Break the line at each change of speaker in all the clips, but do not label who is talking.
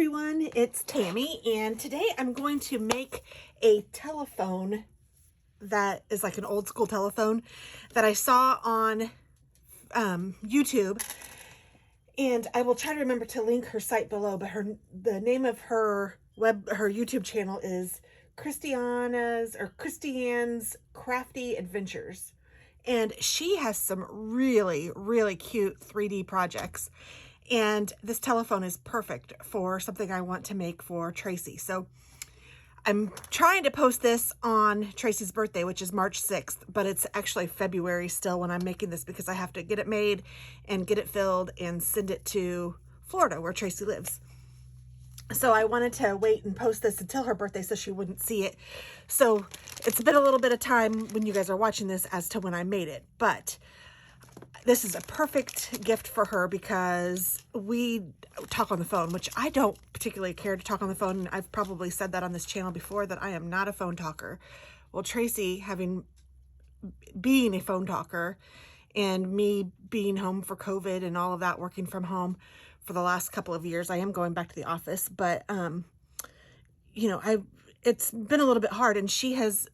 everyone, it's Tammy, and today I'm going to make a telephone that is like an old school telephone that I saw on YouTube, and I will try to remember to link her site below, but the name of her YouTube channel is Kristianne's Crafty Adventures. And she has some really, really cute 3D projects. And this telephone is perfect for something I want to make for Tracy. So I'm trying to post this on Tracy's birthday, which is March 6th, but it's actually February still when I'm making this because I have to get it made and get it filled and send it to Florida where Tracy lives. So I wanted to wait and post this until her birthday so she wouldn't see it. So it's been a little bit of time when you guys are watching this as to when I made it, but this is a perfect gift for her because we talk on the phone, which I don't particularly care to talk on the phone. I've probably said that on this channel before, that I am not a phone talker. Well, Tracy, being a phone talker and me being home for COVID and all of that, working from home for the last couple of years, I am going back to the office, but, you know, it's been a little bit hard, and she has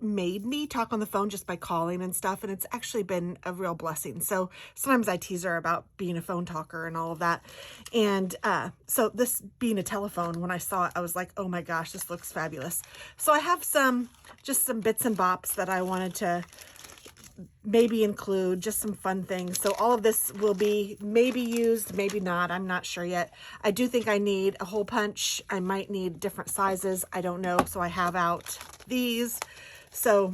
made me talk on the phone just by calling and stuff, and it's actually been a real blessing. So sometimes I tease her about being a phone talker and all of that, and so this being a telephone, when I saw it, I was like, oh my gosh, this looks fabulous. So I have just some bits and bops that I wanted to maybe include, just some fun things. So all of this will be maybe used, maybe not, I'm not sure yet. I do think I need a hole punch. I might need different sizes, I don't know. So I have out these. So,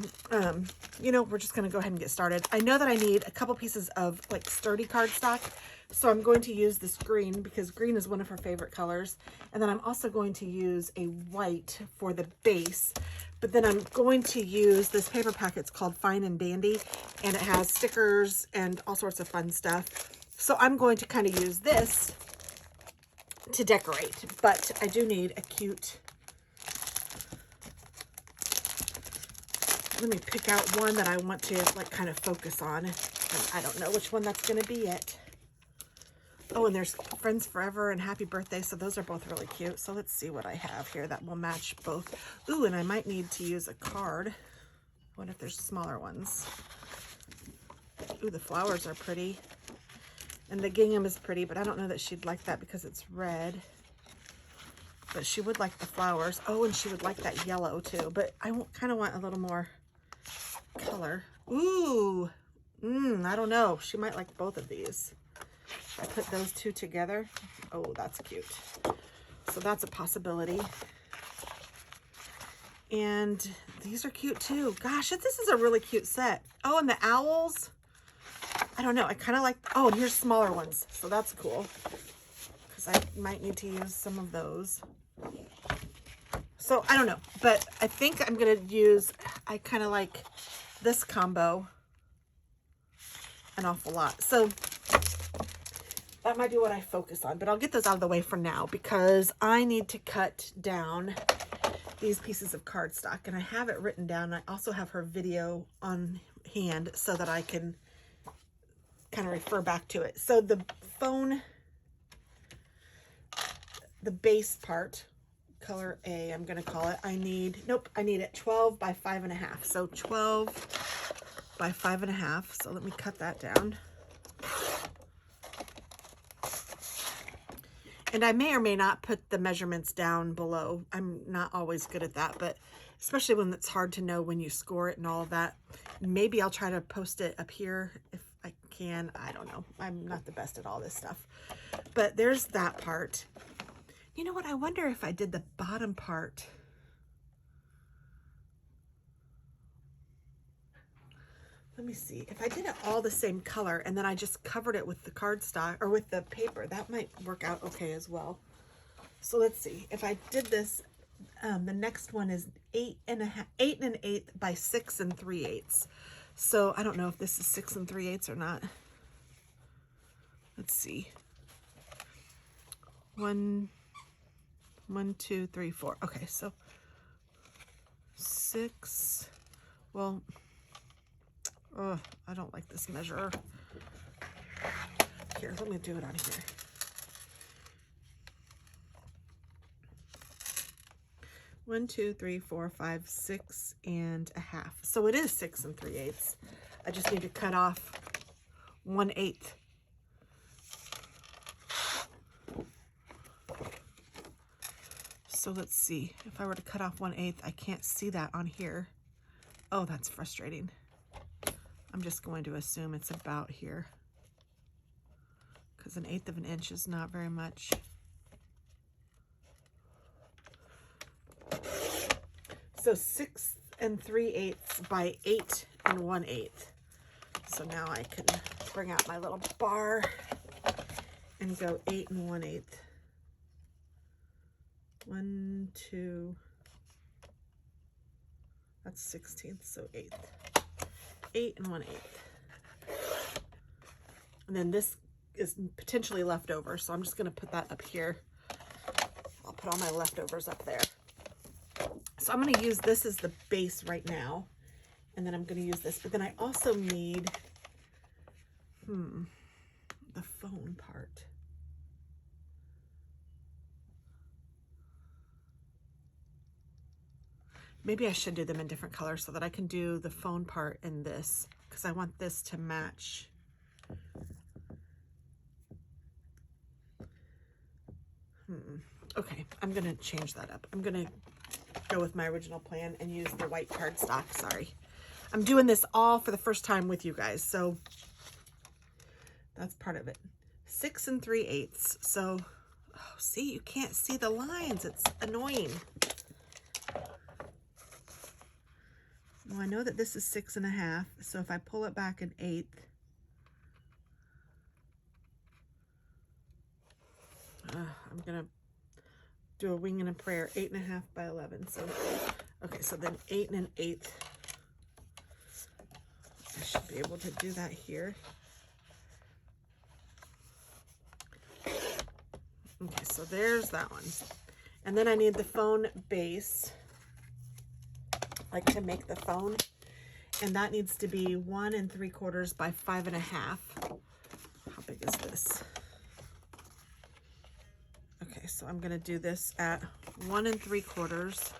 you know, we're just going to go ahead and get started. I know that I need a couple pieces of like sturdy cardstock. So I'm going to use this green because green is one of her favorite colors. And then I'm also going to use a white for the base. But then I'm going to use this paper packet. It's called Fine and Dandy, and it has stickers and all sorts of fun stuff. So I'm going to kind of use this to decorate, but I do need a cute... Let me pick out one that I want to like kind of focus on. And I don't know which one that's going to be yet. Oh, and there's Friends Forever and Happy Birthday. So those are both really cute. So let's see what I have here that will match both. Ooh, and I might need to use a card. I wonder if there's smaller ones. Ooh, the flowers are pretty. And the gingham is pretty, but I don't know that she'd like that because it's red. But she would like the flowers. Oh, and she would like that yellow too. But I kind of want a little more color. Ooh, I don't know. She might like both of these. I put those two together. Oh, that's cute. So that's a possibility. And these are cute too. Gosh, this is a really cute set. Oh, and the owls. I don't know. I kind of like, oh, and here's smaller ones. So that's cool because I might need to use some of those. So I don't know, but I think I'm going to use, I kind of like this combo an awful lot. So that might be what I focus on, but I'll get those out of the way for now because I need to cut down these pieces of cardstock, and I have it written down. I also have her video on hand so that I can kind of refer back to it. So the phone, the base part, color A, I'm going to call it. I need it 12 by 5.5. So 12 by 5.5. So let me cut that down. And I may or may not put the measurements down below. I'm not always good at that, but especially when it's hard to know when you score it and all of that. Maybe I'll try to post it up here if I can. I don't know. I'm not the best at all this stuff. But there's that part. You know what? I wonder if I did the bottom part. Let me see. If I did it all the same color and then I just covered it with the cardstock or with the paper, that might work out okay as well. So let's see. If I did this, the next one is 8 1/8 by 6 3/8. So I don't know if this is 6 3/8 or not. Let's see. 1, 2, 3, 4. Okay, so 6. Well, oh, I don't like this measure. Here, let me do it on here. 1, 2, 3, 4, 5, 6.5. So it is 6 3/8. I just need to cut off 1/8. So let's see, if I were to cut off 1/8, I can't see that on here. Oh, that's frustrating. I'm just going to assume it's about here, because 1/8 of an inch is not very much. So 6 3/8 by 8 1/8. So now I can bring out my little bar and go 8 1/8. 1, 2, that's 16th, so 8. 8 1/8. And then this is potentially leftover, so I'm just going to put that up here. I'll put all my leftovers up there. So I'm going to use this as the base right now, and then I'm going to use this. But then I also need the phone part. Maybe I should do them in different colors so that I can do the phone part in this, because I want this to match. Okay, I'm going to change that up. I'm going to go with my original plan and use the white cardstock. Sorry. I'm doing this all for the first time with you guys, so that's part of it. 6 3/8. So, oh, see, you can't see the lines. It's annoying. Well, I know that this is 6.5, so if I pull it back 1/8, I'm gonna do a wing and a prayer. 8.5 by 11. So, okay, so then 8 1/8. I should be able to do that here. Okay, so there's that one. And then I need the phone base, like to make the phone, and that needs to be 1 3/4 by 5.5. How big is this? Okay, so I'm going to do this at 1 3/4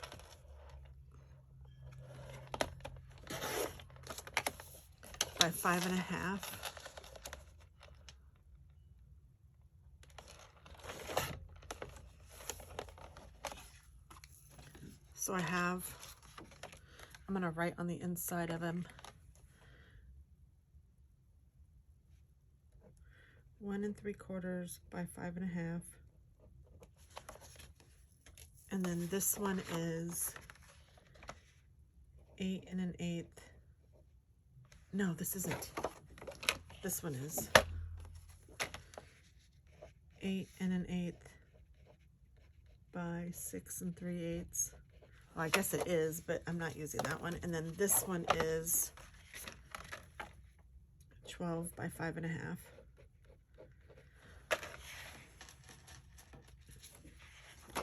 by 5.5. So I have, I'm going to write on the inside of them 1 3/4 by 5.5. And then this one is 8 1/8. No, this isn't. This one is 8 1/8 by 6 3/8. Well, I guess it is, but I'm not using that one. And then this one is 12 by 5.5.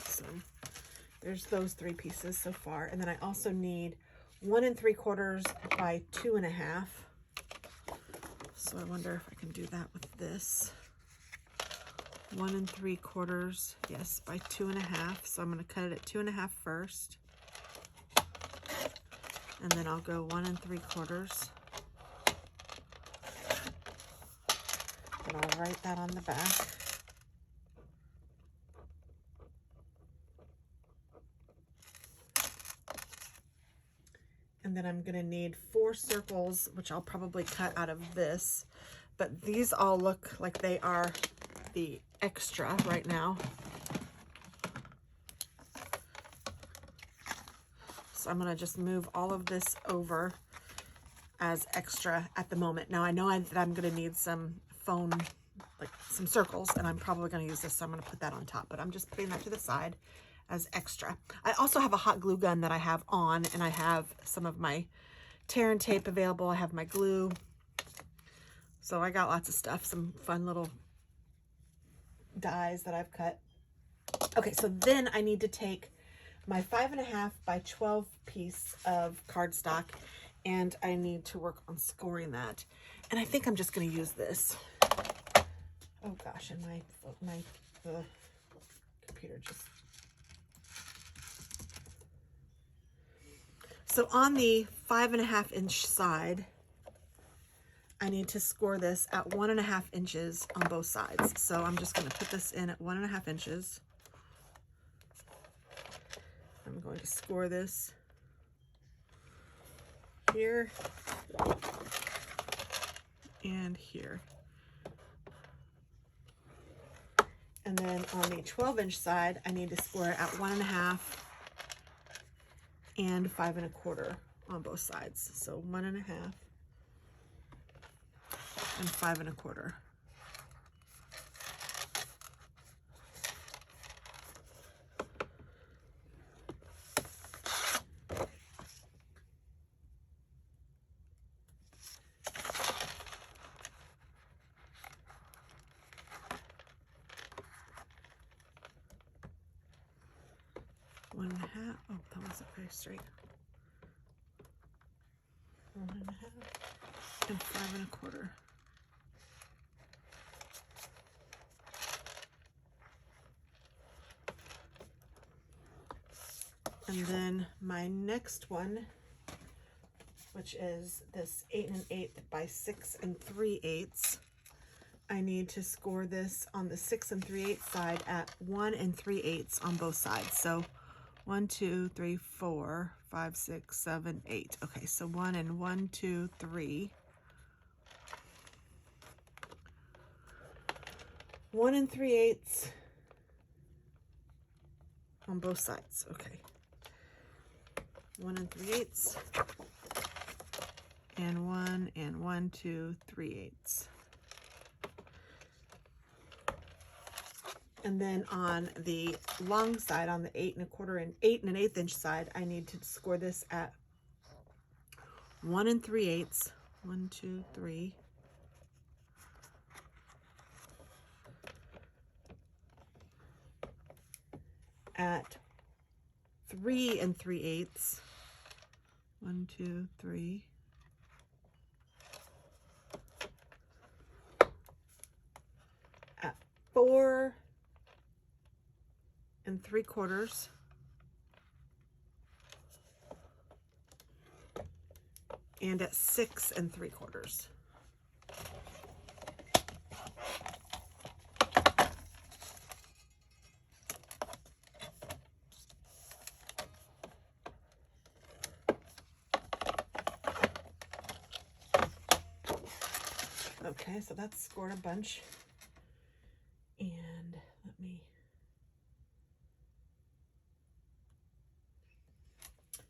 So there's those 3 pieces so far. And then I also need 1 3/4 by 2.5. So I wonder if I can do that with this. 1 3/4, yes, by 2.5. So I'm going to cut it at 2.5 first. And then I'll go 1 3/4. And I'll write that on the back. And then I'm going to need 4 circles, which I'll probably cut out of this. But these all look like they are the extra right now. So I'm going to just move all of this over as extra at the moment. Now I know that I'm going to need some foam, like some circles, and I'm probably going to use this, so I'm going to put that on top. But I'm just putting that to the side as extra. I also have a hot glue gun that I have on, and I have some of my tear and tape available. I have my glue. So I got lots of stuff, some fun little dies that I've cut. Okay, so then I need to take my 5.5 by 12 piece of cardstock, and I need to work on scoring that. And I think I'm just going to use this. Oh gosh, and my computer just So on the 5.5 inch side, I need to score this at 1.5 inches on both sides. So I'm just going to put this in at 1.5 inches. I'm going to score this here and here. And then on the 12-inch side, I need to score it at 1.5 and 5 1/4 on both sides. So 1.5 and 5 1/4. One and a half. Oh, that wasn't very straight. 1.5 and 5 1/4. And then my next one, which is this 8 1/8 by 6 3/8, I need to score this on the 6 3/8 side at 1 3/8 on both sides. So 1 2 3 4 5 6 7 8. Okay, so 1 and 1 2 3. 1 3/8 on both sides. Okay. 1 3/8 and 1 and 1 2 3/8. And then on the long side, on the 8 1/4 and 8 1/8 inch side, I need to score this at 1 3/8. 1 2 3. At 3 3/8. 1 2 3. At 4 3/4. And at 6 3/4. Okay, so that's scored a bunch. And let me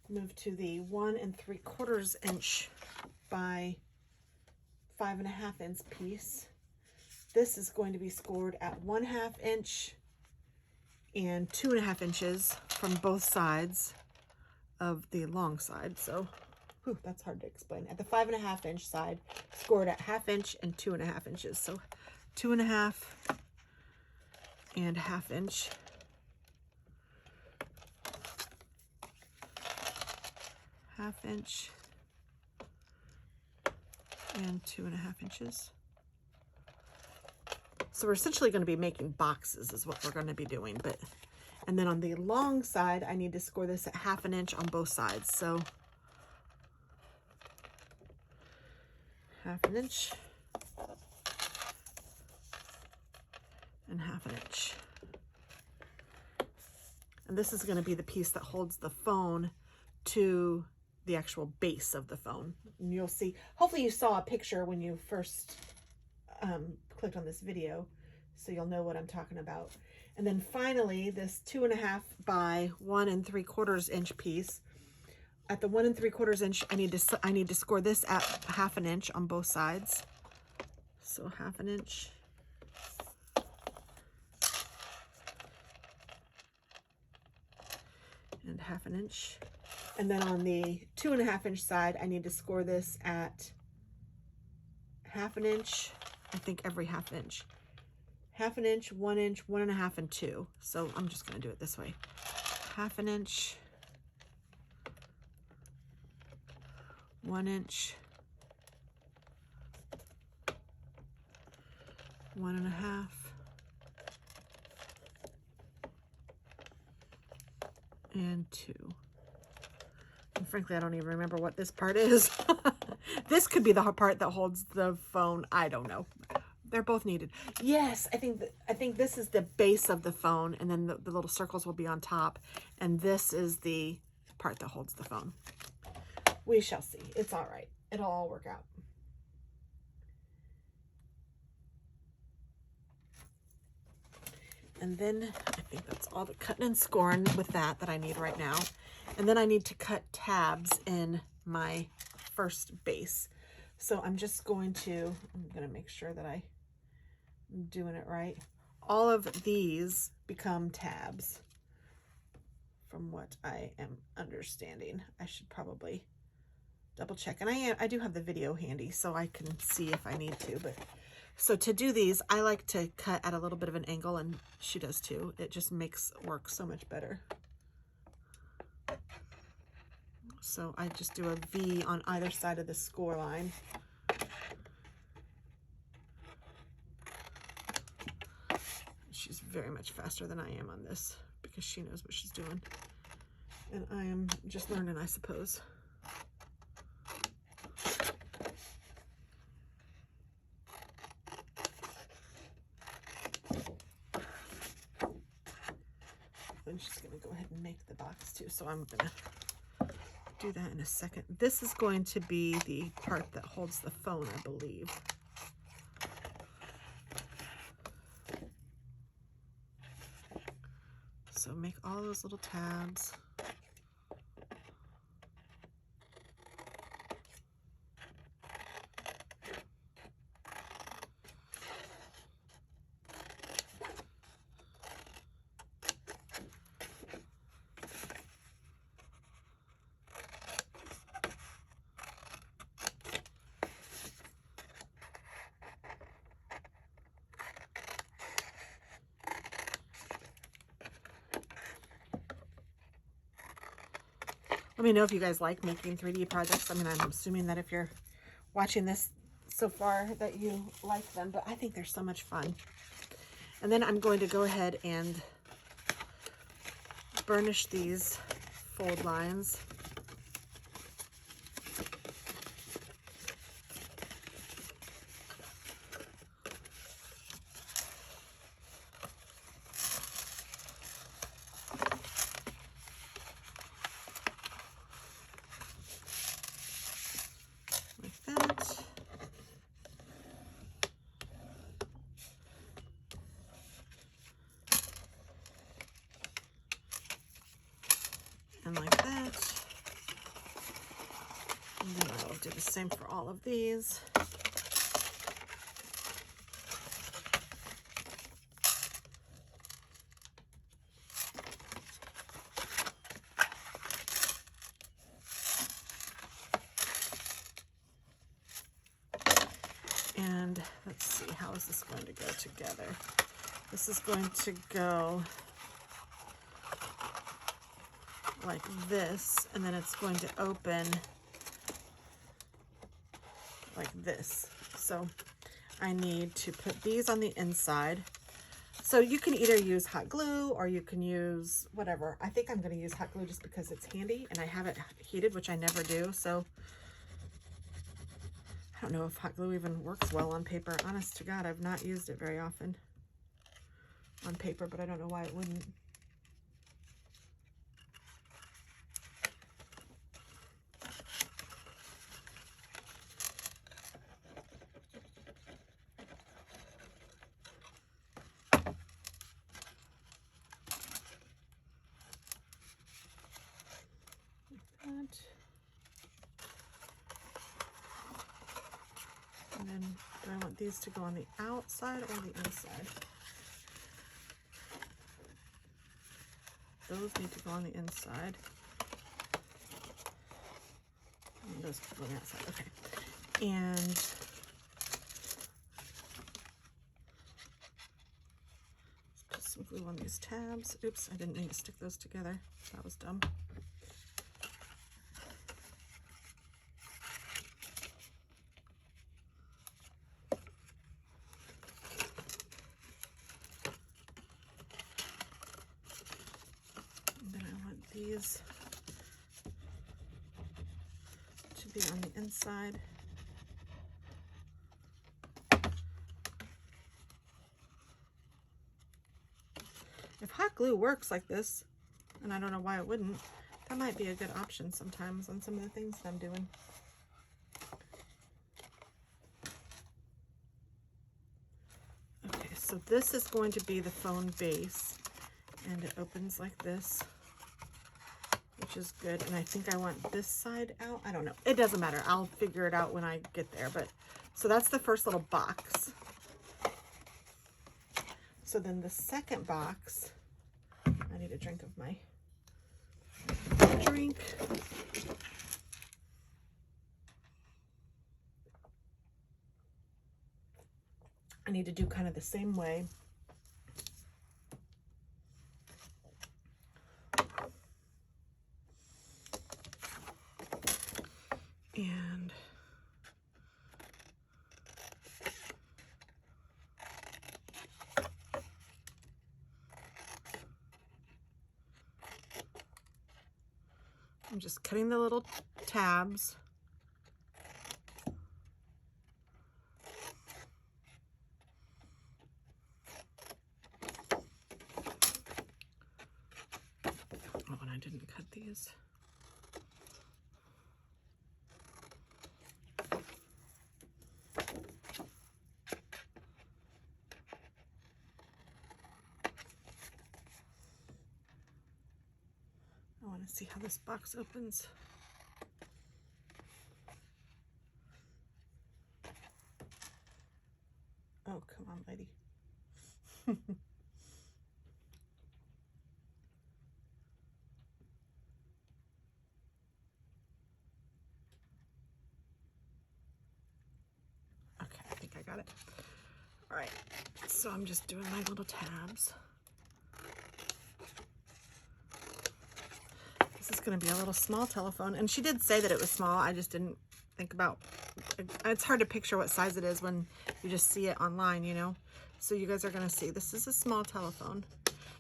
move to the 1 3/4 inch by 5 1/2 inch piece. This is going to be scored at 1/2 inch and 2 1/2 inches from both sides of the long side. So, whew, that's hard to explain. At the 5 1/2 inch side, scored at 1/2 inch and 2 1/2 inches. So 2 1/2 and 1/2 inch. Half inch and 2 1/2 inches. So we're essentially going to be making boxes is what we're going to be doing. And then on the long side, I need to score this at 1/2 inch on both sides. So 1/2 inch and 1/2 inch. And this is going to be the piece that holds the phone to the actual base of the phone. And you'll see, hopefully you saw a picture when you first clicked on this video, so you'll know what I'm talking about. And then finally, this 2 1/2 by 1 3/4 inch piece. At the 1 3/4 inch, I need to score this at 1/2 inch on both sides. So 1/2 inch. And 1/2 inch. And then on the 2 1/2 inch side, I need to score this at 1/2 inch. I think every 1/2 inch. 1/2 inch, 1 inch, 1 1/2, and 2. So I'm just going to do it this way. 1/2 inch, 1 inch, 1 1/2, and 2. And frankly, I don't even remember what this part is. This could be the part that holds the phone. I don't know. They're both needed. Yes, I think this is the base of the phone, and then the little circles will be on top. And this is the part that holds the phone. We shall see. It's all right. It'll all work out. And then I think that's all the cutting and scoring with that I need right now. And then I need to cut tabs in my first base. So I'm going to make sure that I'm doing it right. All of these become tabs from what I am understanding. I should probably double check. And I do have the video handy so I can see if I need to, but so to do these, I like to cut at a little bit of an angle, and she does too. It just makes work so much better. So I just do a V on either side of the score line. She's very much faster than I am on this because she knows what she's doing. And I am just learning, I suppose. And she's going to go ahead and make the box too. So I'm going to do that in a second. This is going to be the part that holds the phone, I believe. So make all those little tabs. Let me know if you guys like making 3D projects. I mean, I'm assuming that if you're watching this so far that you like them, but I think they're so much fun. And then I'm going to go ahead and burnish these fold lines. And like that. And then I will do the same for all of these. And let's see, how is this going to go together? This is going to go like this, and then it's going to open like this. So I need to put these on the inside. So you can either use hot glue or you can use whatever. I think I'm going to use hot glue just because it's handy and I have it heated, which I never do. So I don't know if hot glue even works well on paper. Honest to God, I've not used it very often on paper, but I don't know why it wouldn't. And then do I want these to go on the outside or the inside? Those need to go on the inside. And those can go on the outside. Okay. And let's put some glue on these tabs. Oops, I didn't mean to stick those together. That was dumb. These be on the inside. If hot glue works like this, and I don't know why it wouldn't, that might be a good option sometimes on some of the things that I'm doing. Okay, so this is going to be the phone base, and it opens like this, which is good. And I think I want this side out. I don't know. It doesn't matter. I'll figure it out when I get there. But so that's the first little box. So then the second box, I need a drink of my drink. I need to do kind of the same way. And I'm just cutting the little tabs. Oh, and I didn't cut these. I want to see how this box opens. Oh, come on, lady. Okay, I think I got it. All right, so I'm just doing my little tabs. This is going to be a little small telephone, and she did say that it was small. I just didn't think about, it's hard to picture what size it is when you just see it online, you know. So you guys are going to see this is a small telephone,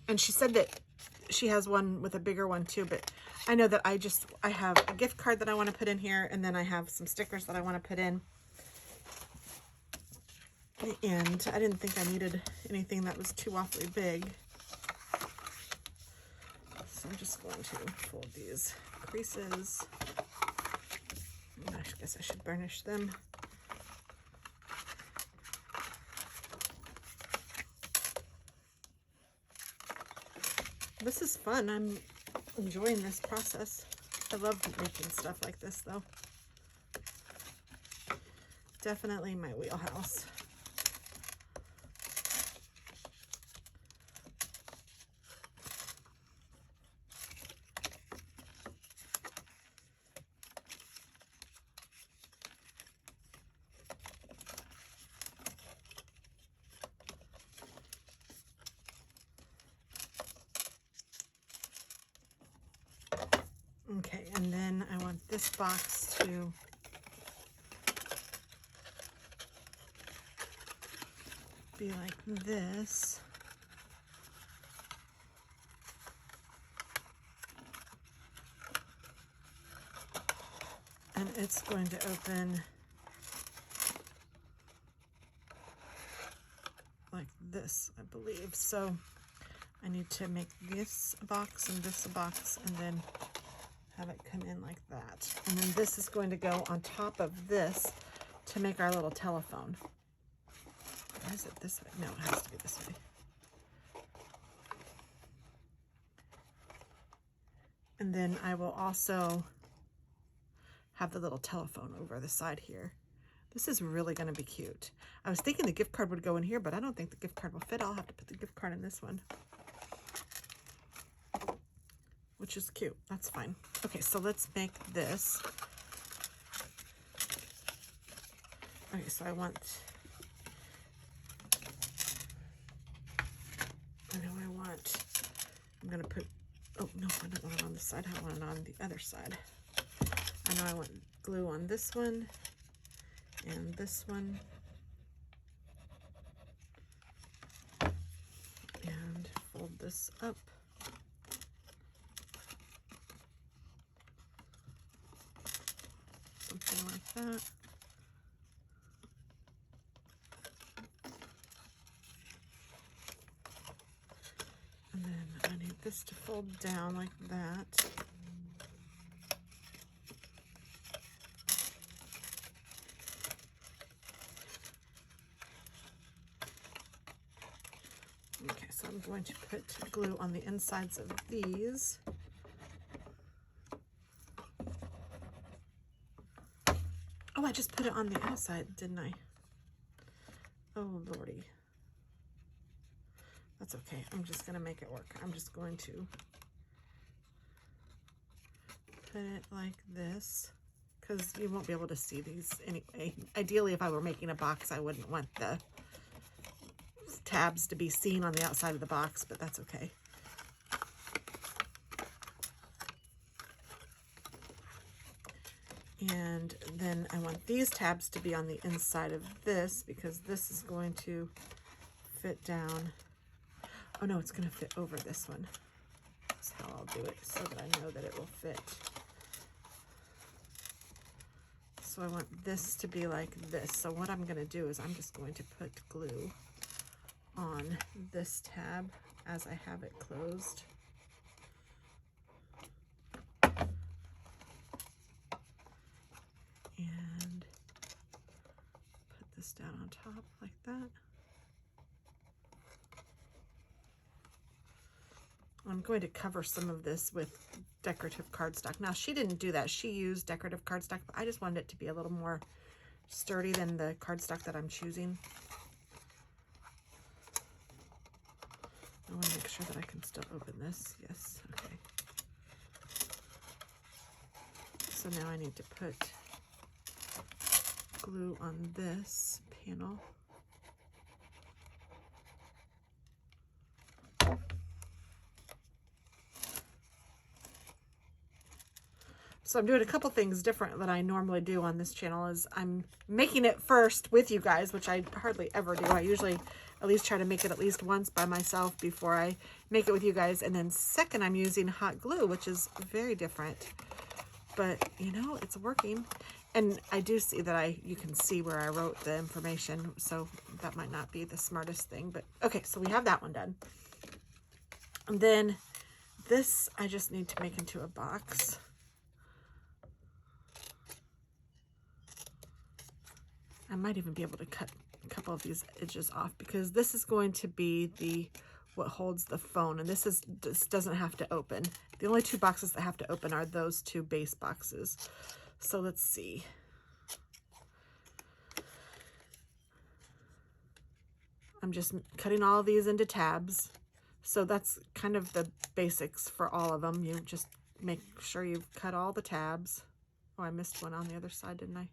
and she said that she has one with a bigger one too, but I know that I have a gift card that I want to put in here, and then I have some stickers that I want to put in, and I didn't think I needed anything that was too awfully big. So I'm just going to fold these creases. I guess I should burnish them. This is fun. I'm enjoying this process. I love making stuff like this though. Definitely my wheelhouse. Okay, and then I want this box to be like this. And it's going to open like this, I believe. So I need to make this a box and this a box, and then have it come in like that. And then this is going to go on top of this to make our little telephone. Why is it this way? No, it has to be this way. And then I will also have the little telephone over the side here. This is really going to be cute. I was thinking the gift card would go in here, but I don't think the gift card will fit. I'll have to put the gift card in this one, which is cute. That's fine. Okay, so let's make this. Okay, so I'm going to put, oh no, I don't want it on this side. I want it on the other side. I know I want glue on this one and this one. And fold this up. Something that. And then I need this to fold down like that. Okay, so I'm going to put glue on the insides of these. Oh, I just put it on the outside, didn't I? Oh, Lordy. That's okay. I'm just going to make it work. I'm just going to put it like this because you won't be able to see these anyway. Ideally, if I were making a box, I wouldn't want the tabs to be seen on the outside of the box, but that's okay. And then I want these tabs to be on the inside of this because this is going to fit down. Oh no, it's going to fit over this one. That's how I'll do it so that I know that it will fit. So I want this to be like this. So what I'm going to do is I'm just going to put glue on this tab as I have it closed. And put this down on top like that. I'm going to cover some of this with decorative cardstock. Now, she didn't do that. She used decorative cardstock, but I just wanted it to be a little more sturdy than the cardstock that I'm choosing. I want to make sure that I can still open this. Yes, okay. So now I need to put glue on this panel. So I'm doing a couple things different that I normally do on this channel. Is I'm making it first with you guys, which I hardly ever do. I usually at least try to make it at least once by myself before I make it with you guys. And then second, I'm using hot glue, which is very different. But, you know, it's working. And I do see that you can see where I wrote the information, so that might not be the smartest thing. But, okay, so we have that one done. And then this I just need to make into a box. I might even be able to cut a couple of these edges off because this is going to be what holds the phone, and this doesn't have to open. The only two boxes that have to open are those two base boxes. So let's see. I'm just cutting all of these into tabs. So that's kind of the basics for all of them. You just make sure you've cut all the tabs. Oh, I missed one on the other side, didn't I?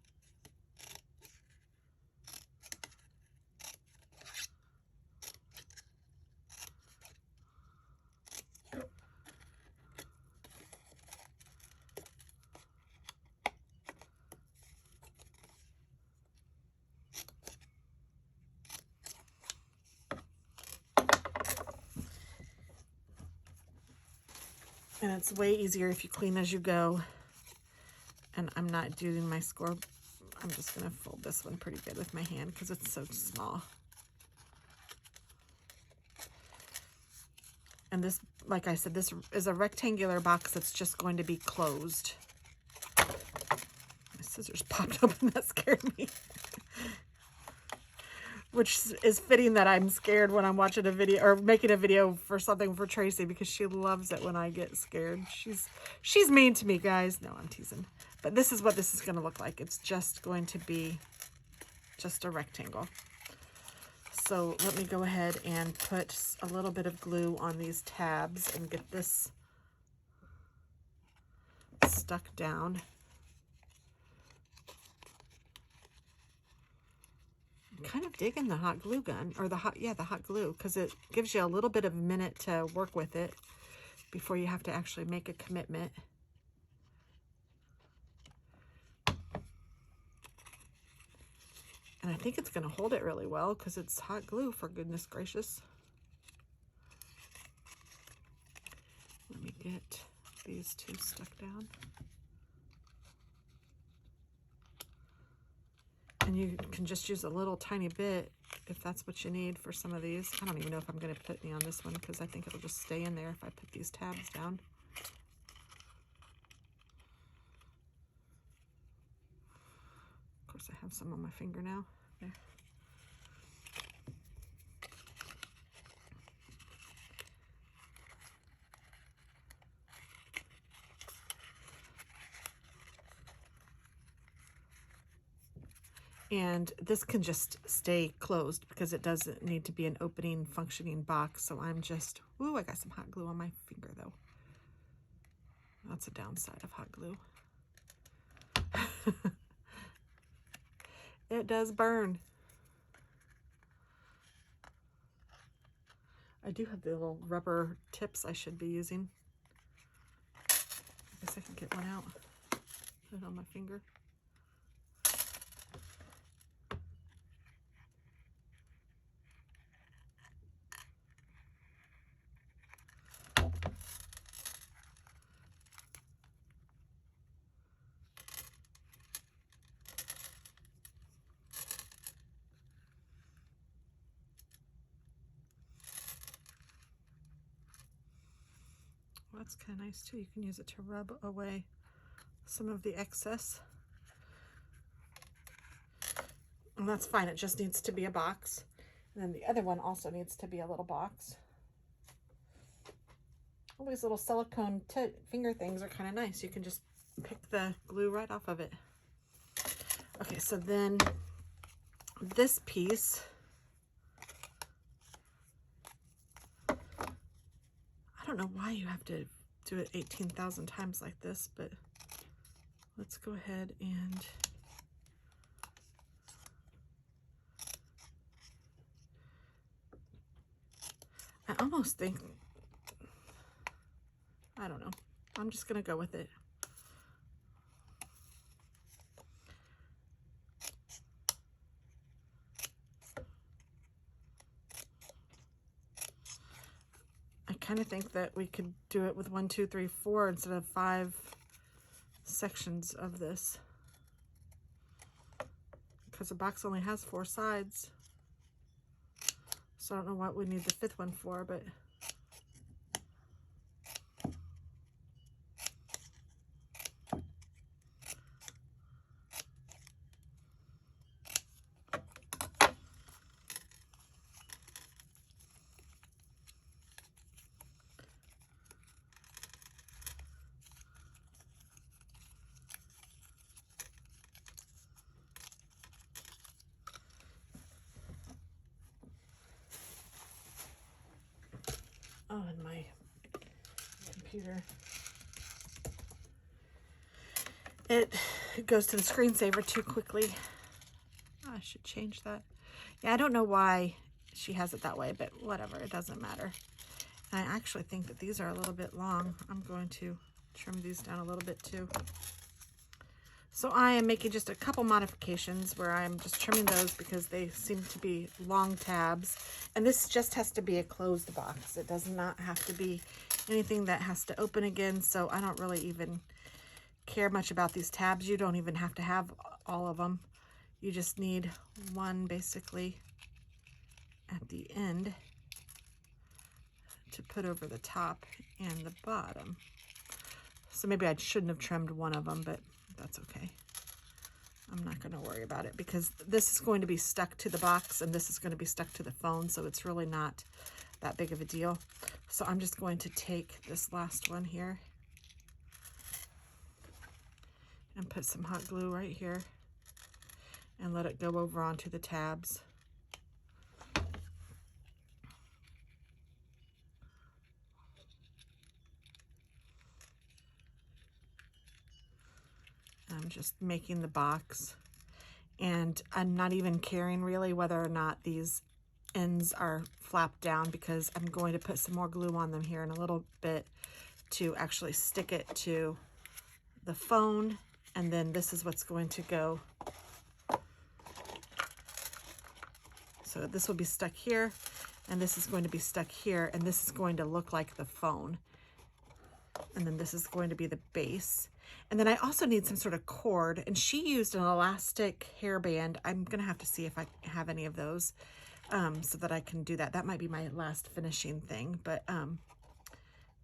And it's way easier if you clean as you go. And I'm not doing my score. I'm just going to fold this one pretty good with my hand because it's so small. And this, like I said, this is a rectangular box that's just going to be closed. My scissors popped open. That scared me. Which is fitting that I'm scared when I'm watching a video or making a video for something for Tracy because she loves it when I get scared. She's mean to me, guys. No, I'm teasing. But this is what this is going to look like. It's just going to be just a rectangle. So let me go ahead and put a little bit of glue on these tabs and get this stuck down. Kind of digging the hot glue gun or the hot glue because it gives you a little bit of a minute to work with it before you have to actually make a commitment. And I think it's going to hold it really well because it's hot glue, for goodness gracious. Let me get these two stuck down. And you can just use a little tiny bit if that's what you need for some of these. I don't even know if I'm going to put any on this one because I think it'll just stay in there if I put these tabs down. Of course, I have some on my finger now. There. And this can just stay closed because it doesn't need to be an opening functioning box. So I'm just, ooh, I got some hot glue on my finger though. That's a downside of hot glue. It does burn. I do have the little rubber tips I should be using. I guess I can get one out. Put it on my finger. Well, that's kind of nice too. You can use it to rub away some of the excess. And that's fine. It just needs to be a box. And then the other one also needs to be a little box. All these little silicone finger things are kind of nice. You can just pick the glue right off of it. Okay, so then this piece, I don't know why you have to do it 18,000 times like this, but let's go ahead and I almost think, I don't know, I'm just gonna go with it. I kind of think that we could do it with 1, 2, 3, 4 instead of 5 sections of this, because the box only has 4 sides. So I don't know what we need the 5th one for, but oh, and my computer, it goes to the screensaver too quickly. I should change that. Yeah, I don't know why she has it that way, but whatever, it doesn't matter. And I actually think that these are a little bit long. I'm going to trim these down a little bit too. So I am making just a couple modifications where I'm just trimming those because they seem to be long tabs. And this just has to be a closed box. It does not have to be anything that has to open again. So I don't really even care much about these tabs. You don't even have to have all of them. You just need one basically at the end to put over the top and the bottom. So maybe I shouldn't have trimmed one of them, but that's okay. I'm not going to worry about it because this is going to be stuck to the box and this is going to be stuck to the phone, so it's really not that big of a deal. So I'm just going to take this last one here and put some hot glue right here and let it go over onto the tabs. I'm just making the box, and I'm not even caring really whether or not these ends are flapped down because I'm going to put some more glue on them here in a little bit to actually stick it to the phone, and then this is what's going to go. So this will be stuck here, and this is going to be stuck here, and this is going to look like the phone. And then this is going to be the base. And then I also need some sort of cord, and she used an elastic hairband. I'm gonna have to see if I have any of those so that I can do that. That might be my last finishing thing, but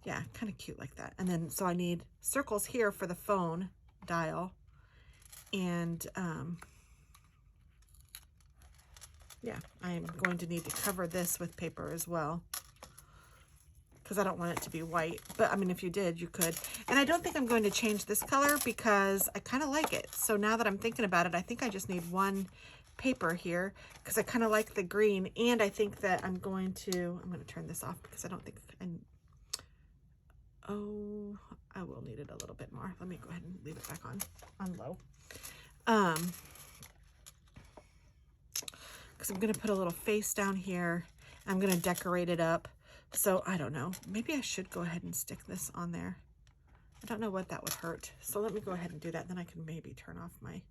yeah, kind of cute like that. And then, so I need circles here for the phone dial, and yeah, I'm going to need to cover this with paper as well, because I don't want it to be white. But I mean, if you did, you could. And I don't think I'm going to change this color because I kind of like it. So now that I'm thinking about it, I think I just need one paper here because I kind of like the green. And I think that I'm going to turn this off because I don't think oh, I will need it a little bit more. Let me go ahead and leave it back on low. Because I'm going to put a little face down here. I'm going to decorate it up. So I don't know, maybe I should go ahead and stick this on there. I don't know what that would hurt. So let me go ahead and do that. Then I can maybe turn off my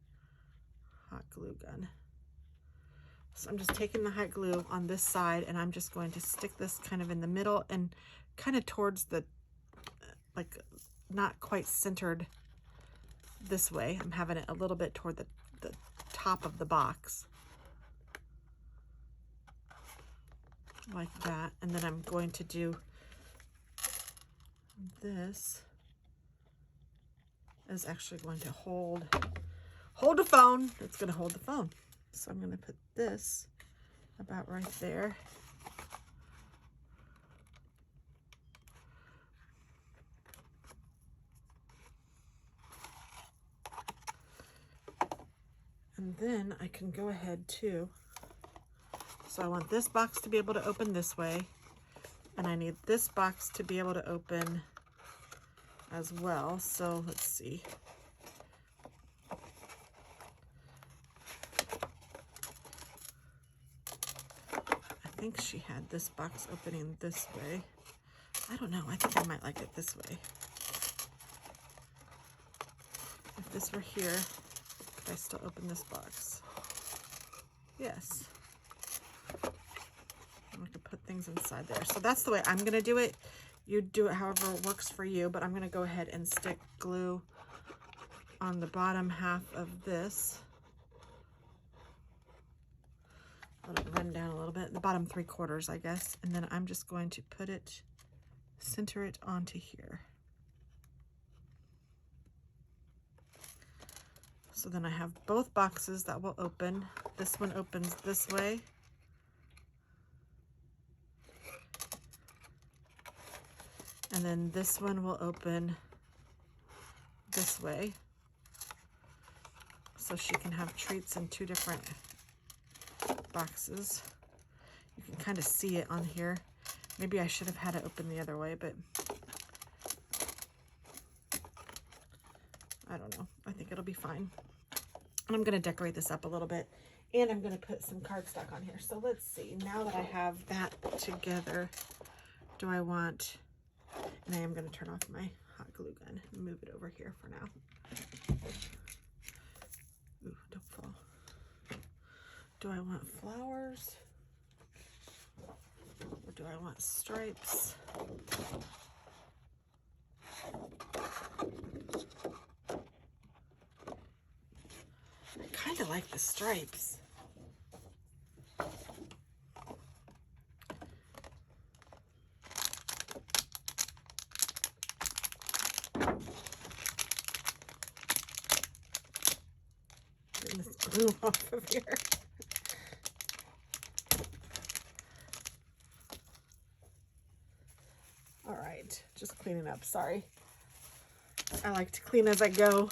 hot glue gun. So I'm just taking the hot glue on this side, and I'm just going to stick this kind of in the middle and kind of towards the, like, not quite centered this way. I'm having it a little bit toward the top of the box. Like that. And then I'm going to do this is actually going to hold the phone. It's going to hold the phone. So I'm going to put this about right there. And then I can go ahead too. So I want this box to be able to open this way, and I need this box to be able to open as well. So let's see. I think she had this box opening this way. I don't know. I think I might like it this way. If this were here, could I still open this box? Yes. I could put things inside there. So that's the way I'm going to do it. You do it however works for you, but I'm going to go ahead and stick glue on the bottom half of this. Let it run down a little bit, the bottom 3/4, I guess. And then I'm just going to put it, center it onto here. So then I have both boxes that will open. This one opens this way. And then this one will open this way. So she can have treats in 2 different boxes. You can kind of see it on here. Maybe I should have had it open the other way, but I don't know. I think it'll be fine. And I'm going to decorate this up a little bit, and I'm going to put some cardstock on here. So let's see. Now that I have that together, do I want... And I am going to turn off my hot glue gun and move it over here for now. Ooh, don't fall. Do I want flowers? Or do I want stripes? I kind of like the stripes. Getting this glue off of here. All right, just cleaning up, sorry. I like to clean as I go.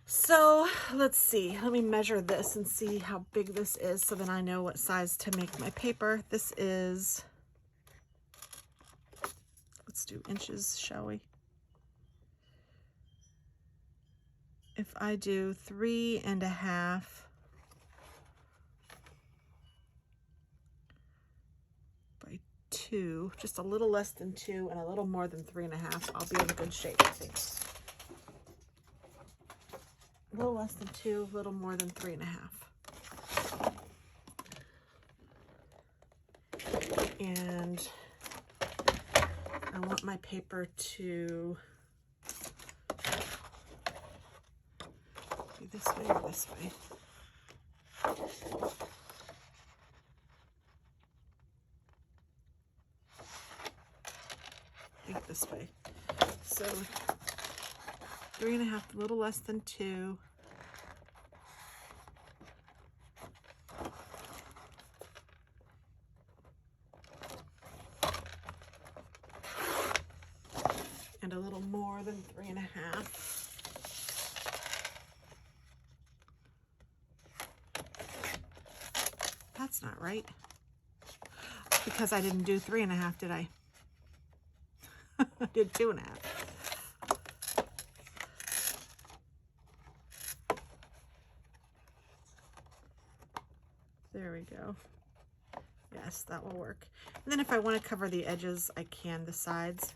So let's see, let me measure this and see how big this is so then I know what size to make my paper. This is, let's do inches, shall we? If I do 3.5 by 2, just a little less than 2 and a little more than 3.5, I'll be in good shape, I think. A little less than 2, a little more than 3.5. And I want my paper to do this way or this way? I think this way. So 3.5, a little less than 2. And a little more than 3.5. That's not right. Because I didn't do 3.5, did I? I did 2.5. There we go. Yes, that will work. And then if I want to cover the edges, I can, the sides.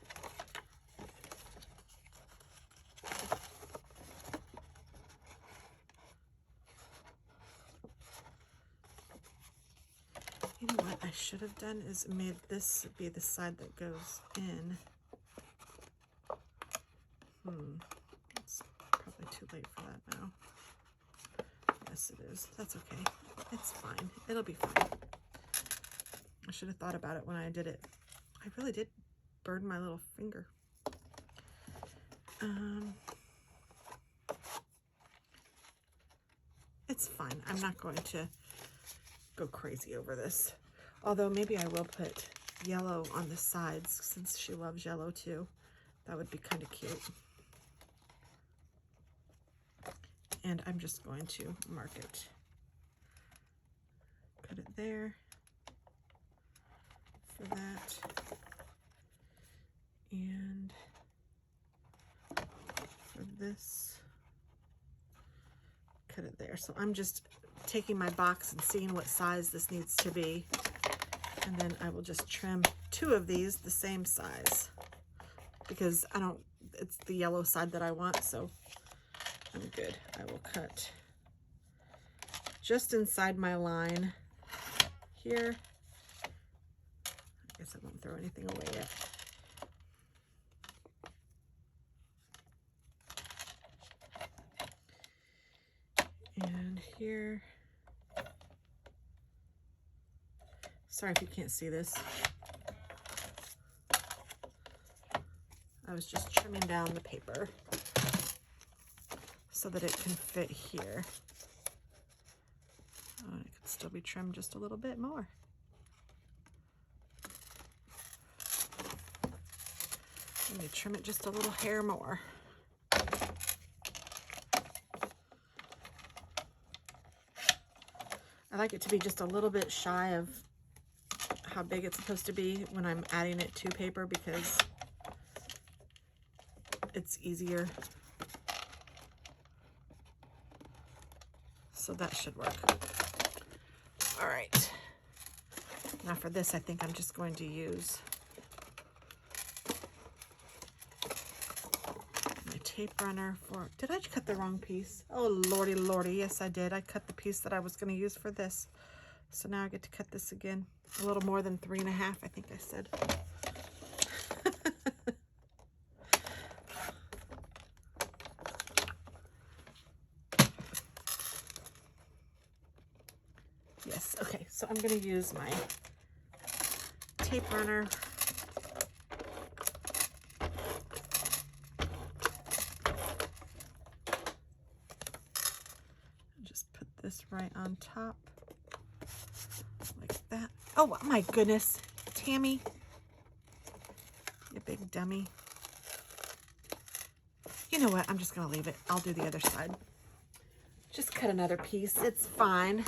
You know what I should have done is made this be the side that goes in. It's probably too late for that now. Yes, it is. That's okay. It's fine. It'll be fine. I should have thought about it when I did it. I really did burn my little finger. It's fine. I'm not going to go crazy over this. Although maybe I will put yellow on the sides since she loves yellow too. That would be kind of cute. And I'm just going to mark it. Put it there for that. And for this, cut it there. So I'm just taking my box and seeing what size this needs to be. And then I will just trim 2 of these the same size because it's the yellow side that I want, so I'm good. I will cut just inside my line here. I guess I won't throw anything away yet. And here. Sorry if you can't see this. I was just trimming down the paper so that it can fit here. Oh, and it could still be trimmed just a little bit more. Let me trim it just a little hair more. I like it to be just a little bit shy of how big it's supposed to be when I'm adding it to paper because it's easier. So that should work. All right. Now for this, I think I'm just going to use my tape runner for, did I cut the wrong piece? Oh, lordy, lordy. Yes, I did. I cut the piece that I was going to use for this. So now I get to cut this again. A little more than 3.5, I think I said. Yes, okay, so I'm going to use my tape runner. Just put this right on top. Like that. Oh my goodness, Tammy, you big dummy. You know what, I'm just gonna leave it. I'll do the other side. Just cut another piece, it's fine.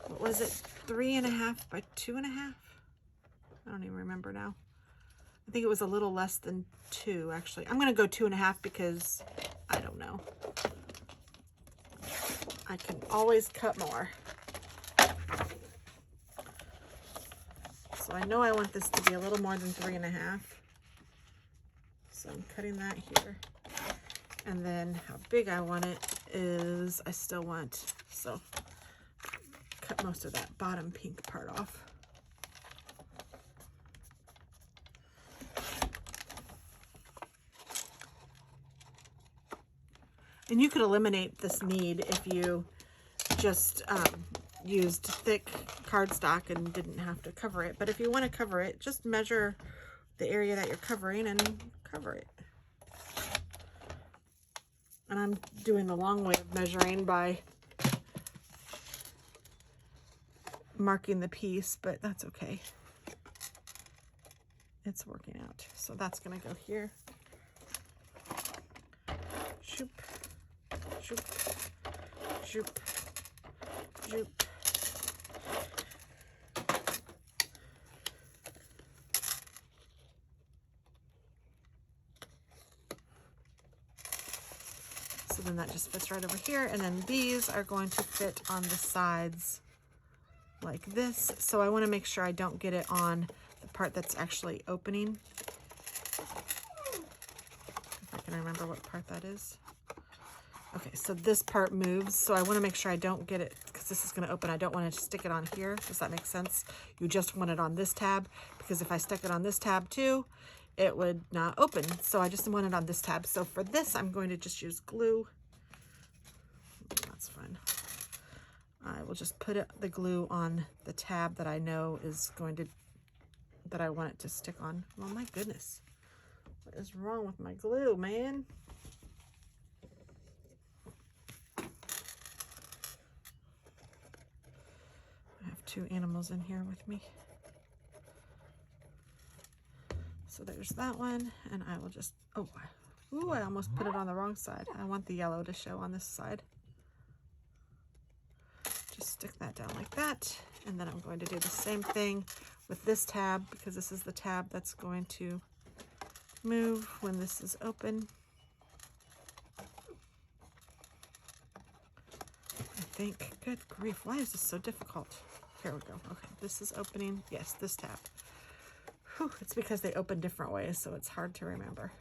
What was it, 3.5 by 2.5? I don't even remember now. I think it was a little less than 2, actually. I'm gonna go 2.5 because I don't know. I can always cut more. So I know I want this to be a little more than 3.5. So I'm cutting that here. And then how big I want it is, I still want, so cut most of that bottom pink part off. And you could eliminate this need if you just used thick cardstock and didn't have to cover it. But if you want to cover it, just measure the area that you're covering and cover it. And I'm doing the long way of measuring by marking the piece, but that's okay. It's working out. So that's gonna go here. Shoop, shoop, shoop, shoop. So then that just fits right over here. And then these are going to fit on the sides like this. So I want to make sure I don't get it on the part that's actually opening. If I can remember what part that is. Okay, so this part moves. So I want to make sure I don't get it, because this is going to open. I don't want to stick it on here. Does that make sense? You just want it on this tab, because if I stuck it on this tab too, it would not open. So I just want it on this tab. So for this, I'm going to just use glue. That's fine. I will just put the glue on the tab that I know is going to, that I want it to stick on. Oh my goodness. What is wrong with my glue, man? I have two animals in here with me. So there's that one, and I will just, oh, ooh, I almost put it on the wrong side. I want the yellow to show on this side. Just stick that down like that, and then I'm going to do the same thing with this tab, because this is the tab that's going to move when this is open. I think, good grief, why is this so difficult? Here we go. Okay, this is opening. Yes, this tab. Whew, it's because they open different ways, so it's hard to remember.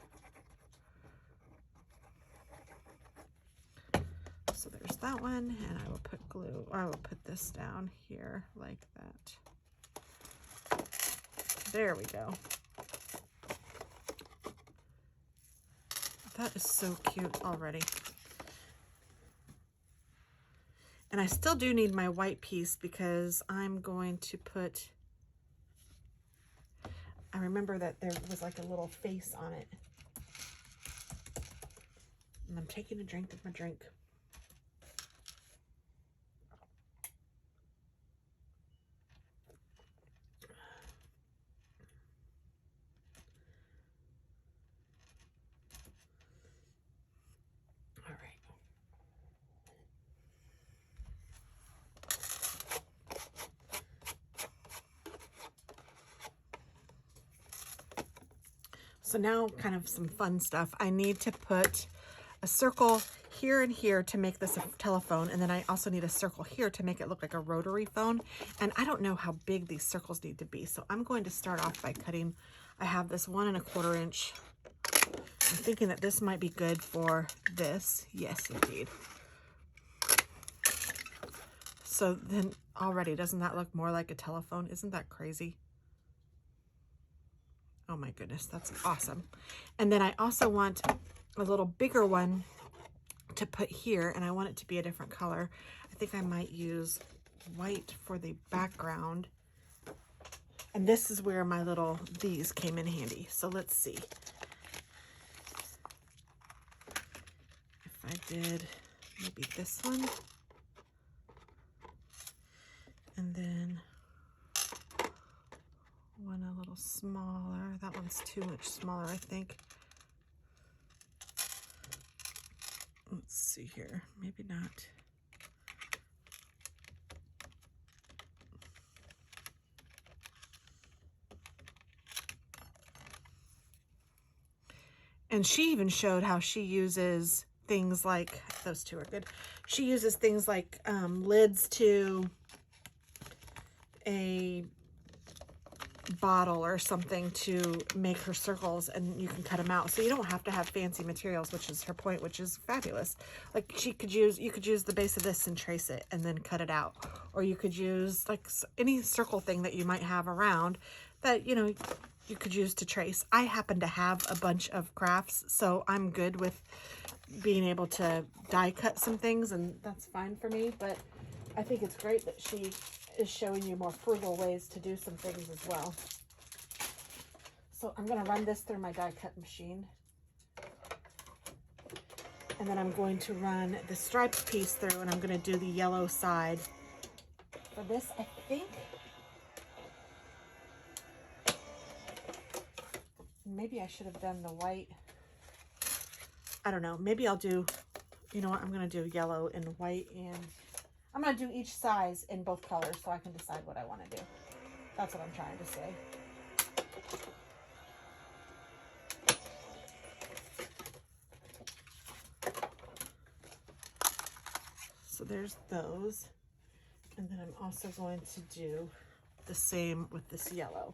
So there's that one, and I will put glue, or I will put this down here like that. There we go. That is so cute already. And I still do need my white piece, because I'm going to put, I remember that there was like a little face on it. And I'm taking a drink of my drink. All right. So now kind of some fun stuff. I need to put a circle here and here to make this a telephone, and then I also need a circle here to make it look like a rotary phone. And I don't know how big these circles need to be, so I'm going to start off by cutting. I have this 1 1/4 inch. I'm thinking that this might be good for this. Yes, indeed. So then already, doesn't that look more like a telephone? Isn't that crazy? Oh my goodness, that's awesome. And then I also want a little bigger one to put here, and I want it to be a different color. I think I might use white for the background. And this is where my little, these came in handy. So let's see. If I did maybe this one, and then one a little smaller. That one's too much smaller, I think. Let's see here. Maybe not. And she even showed how she uses things like, those two are good. She uses things like lids to a bottle or something to make her circles, and you can cut them out, so you don't have to have fancy materials, which is her point, which is fabulous. Like you could use the base of this and trace it and then cut it out, or you could use like any circle thing that you might have around that you could use to trace. I happen to have a bunch of crafts, so I'm good with being able to die cut some things, and that's fine for me, but I think it's great that she is showing you more frugal ways to do some things as well. So I'm going to run this through my die cut machine. And then I'm going to run the striped piece through, and I'm going to do the yellow side. For this, I think, maybe I should have done the white. I don't know. Maybe I'll do, you know what, I'm going to do yellow and white, and I'm going to do each size in both colors so I can decide what I want to do. That's what I'm trying to say. So there's those. And then I'm also going to do the same with this yellow.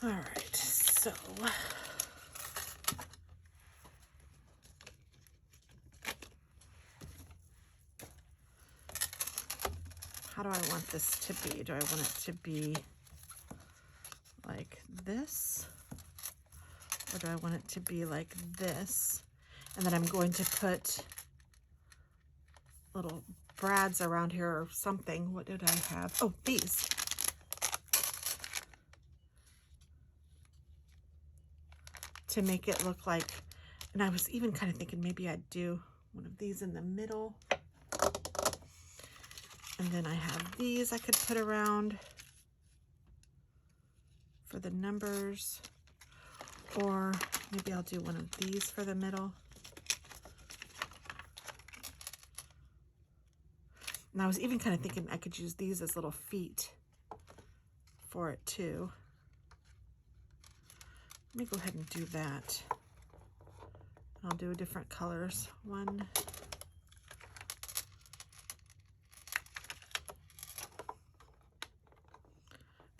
All right, so how do I want this to be? Do I want it to be like this? Or do I want it to be like this? And then I'm going to put little brads around here or something. What did I have? Oh, these. To make it look like, and I was even kind of thinking maybe I'd do one of these in the middle. And then I have these I could put around for the numbers. Or maybe I'll do one of these for the middle. And I was even kind of thinking I could use these as little feet for it too. Let me go ahead and do that. I'll do different colors. One.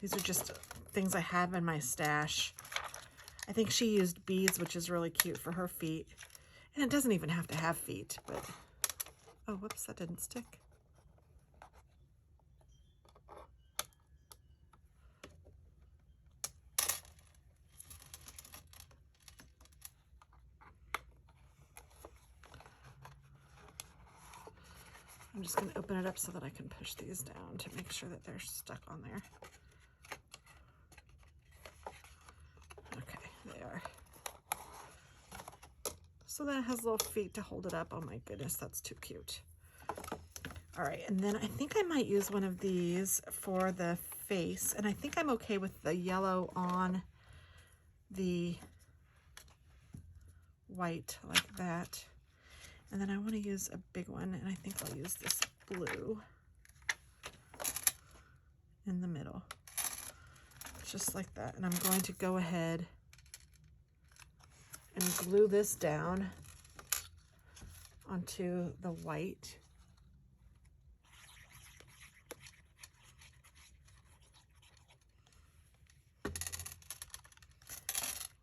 These are just things I have in my stash. I think she used beads, which is really cute for her feet. And it doesn't even have to have feet, but, oh, whoops, that didn't stick. I'm just going to open it up so that I can push these down to make sure that they're stuck on there. Okay, they are. So then it has little feet to hold it up. Oh my goodness, that's too cute. All right, and then I think I might use one of these for the face, and I think I'm okay with the yellow on the white like that. And then I want to use a big one, and I think I'll use this blue in the middle, just like that. And I'm going to go ahead and glue this down onto the white.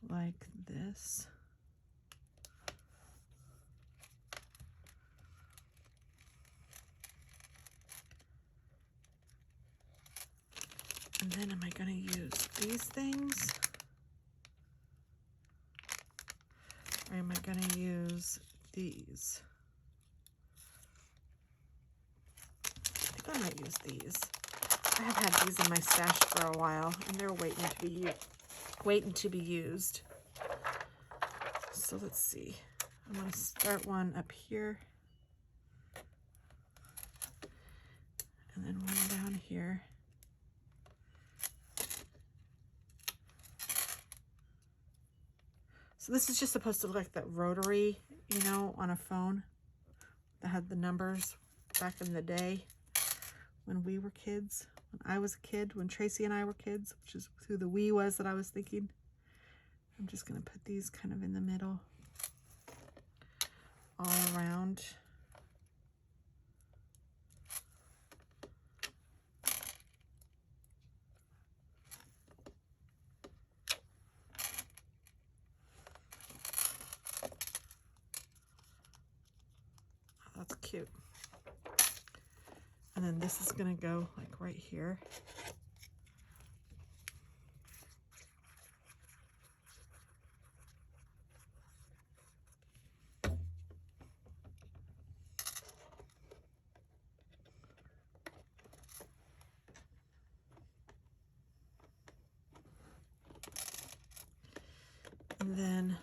Like this. And then am I going to use these things? Or am I going to use these? I think I might use these. I have had these in my stash for a while, and they're waiting to be used. So let's see. I'm going to start one up here. And then one down here. So this is just supposed to look like that rotary, you know, on a phone that had the numbers back in the day when we were kids, when I was a kid, when Tracy and I were kids, which is who the we was that I was thinking. I'm just going to put these kind of in the middle all around. That's cute. And then this is gonna go like right here. And then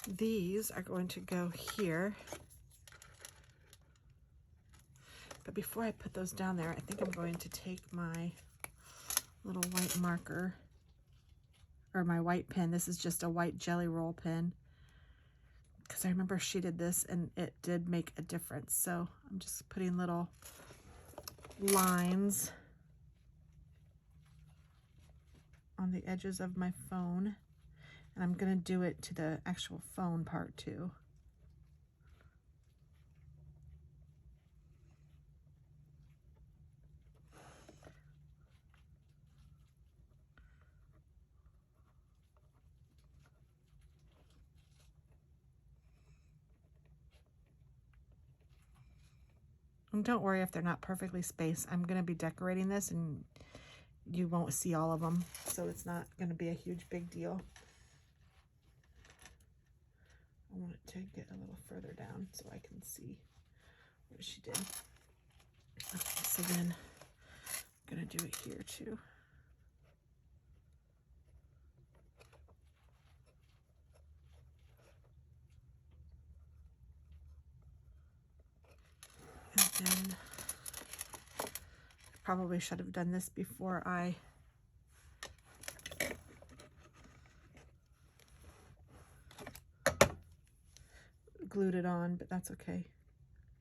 these are going to go here. But before I put those down there, I think I'm going to take my little white marker, or my white pen. This is just a white jelly roll pen, because I remember she did this and it did make a difference. So I'm just putting little lines on the edges of my phone, and I'm gonna do it to the actual phone part too. And don't worry if they're not perfectly spaced. I'm gonna be decorating this and you won't see all of them, so it's not gonna be a huge big deal. I want it to get a little further down so I can see what she did. Okay, so then I'm gonna do it here too. And then I probably should have done this before I glued it on, but that's okay.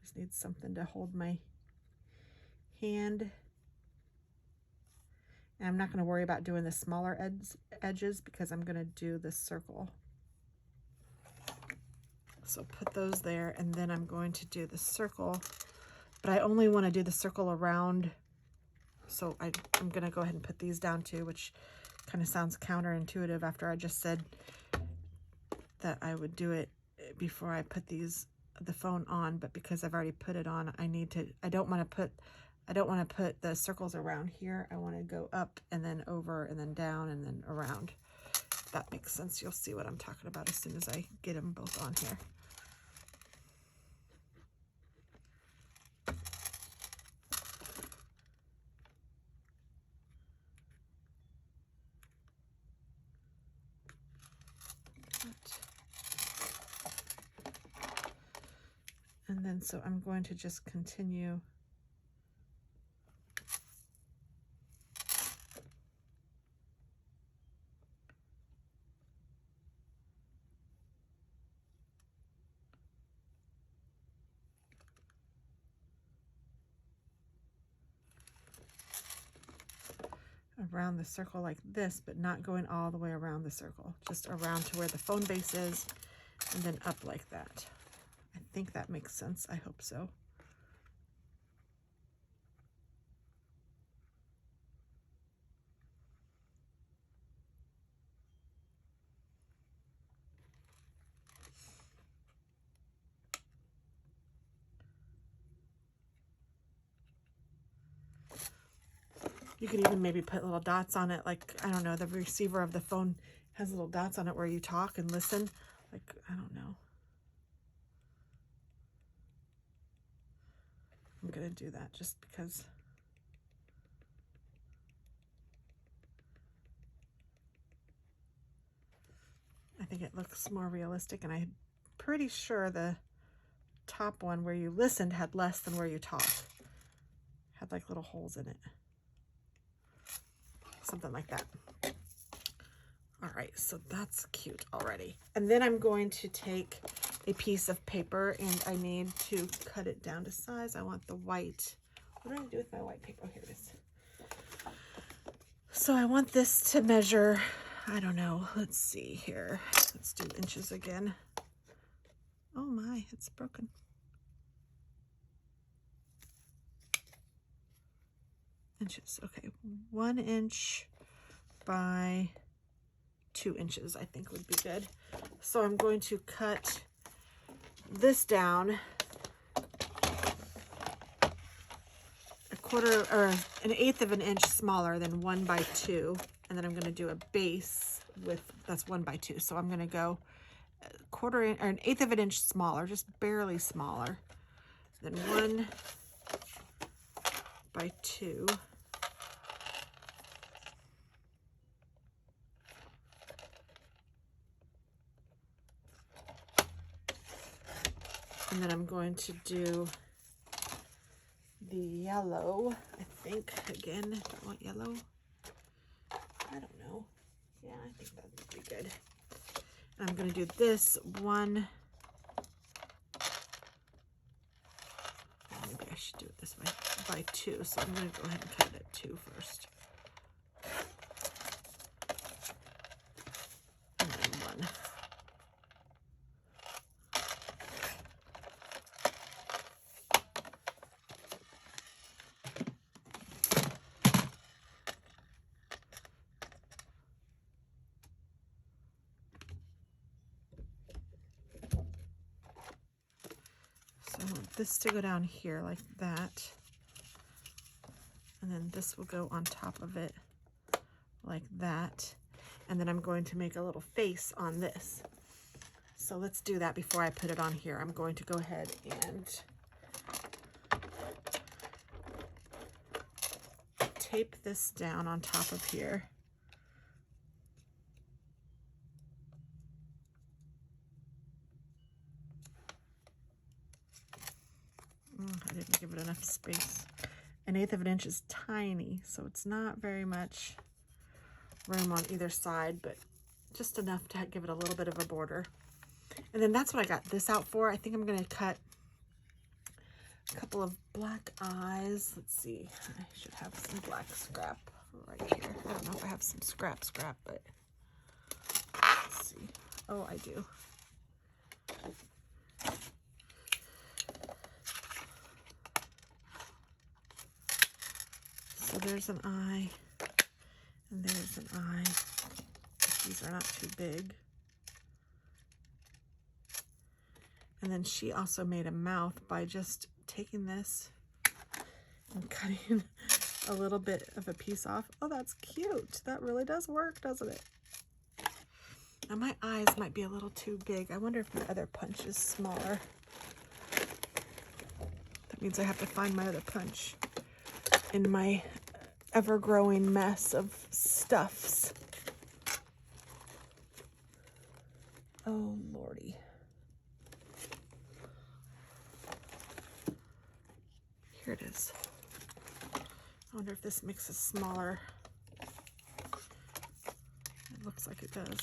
Just need something to hold my hand. And I'm not going to worry about doing the smaller edges because I'm going to do this circle. So put those there, and then I'm going to do the circle, but I only want to do the circle around. So I'm going to go ahead and put these down too, which kind of sounds counterintuitive after I just said that I would do it before I put the phone on, but because I've already put it on, I don't want to put the circles around here. I want to go up and then over and then down and then around. If that makes sense. You'll see what I'm talking about as soon as I get them both on here. And then so I'm going to just continue around the circle like this, but not going all the way around the circle, just around to where the phone base is and then up like that. I think that makes sense. I hope so. You could even maybe put little dots on it, like, I don't know, the receiver of the phone has little dots on it where you talk and listen. Like, I don't know. I'm gonna do that just because. I think it looks more realistic, and I'm pretty sure the top one where you listened had less than where you talked. Had like little holes in it. Something like that. All right, so that's cute already. And then I'm going to take a piece of paper and I need to cut it down to size. I want the white. What do I do with my white paper? Oh, here it is. So I want this to measure I don't know. Let's see here. Let's do inches again. Oh my, it's broken. Inches. Okay, 1 inch by 2 inches, I think would be good. So I'm going to cut this down a quarter or an eighth of an inch smaller than 1 by 2. And then I'm going to do a base with, that's 1 by 2. So I'm going to go a quarter inch, or an eighth of an inch smaller, just barely smaller than 1 by 2. And then I'm going to do the yellow, I think, again. Do I want yellow? I don't know. Yeah, I think that would be good. And I'm going to do this one. Maybe I should do it this way, by 2. So I'm going to go ahead and cut it at 2 first. And then 1. So I want this to go down here like that. And then this will go on top of it like that. And then I'm going to make a little face on this. So let's do that before I put it on here. I'm going to go ahead and tape this down on top of here. I didn't give it enough space. An eighth of an inch is tiny, so it's not very much room on either side, but just enough to give it a little bit of a border. And then that's what I got this out for. I think I'm going to cut a couple of black eyes. Let's see. I should have some black scrap right here. I don't know if I have some scrap, but let's see. Oh, I do. So there's an eye, and there's an eye. These are not too big. And then she also made a mouth by just taking this and cutting a little bit of a piece off. Oh, that's cute. That really does work, doesn't it? Now my eyes might be a little too big. I wonder if my other punch is smaller. That means I have to find my other punch in my ever-growing mess of stuffs. Oh, Lordy. Here it is. I wonder if this makes a smaller. It looks like it does.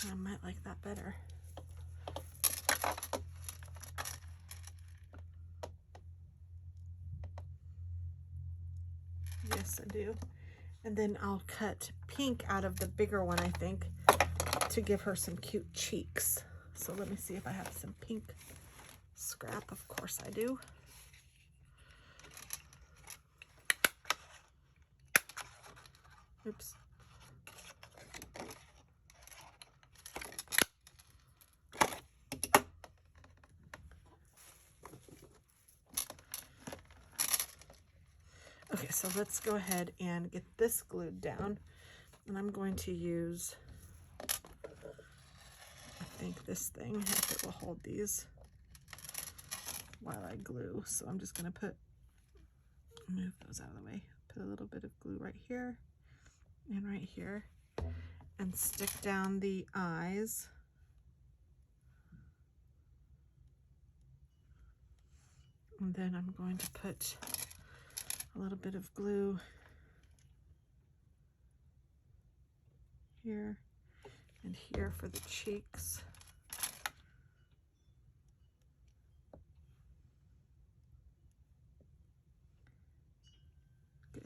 I might like that better. Yes, I do. And then I'll cut pink out of the bigger one, I think, to give her some cute cheeks. So let me see if I have some pink scrap. Of course I do. Oops. Okay, so let's go ahead and get this glued down. And I'm going to use, I think, this thing, if it will hold these while I glue. So I'm just going to move those out of the way. Put a little bit of glue right here and right here, and stick down the eyes. And then I'm going to put a little bit of glue here and here for the cheeks.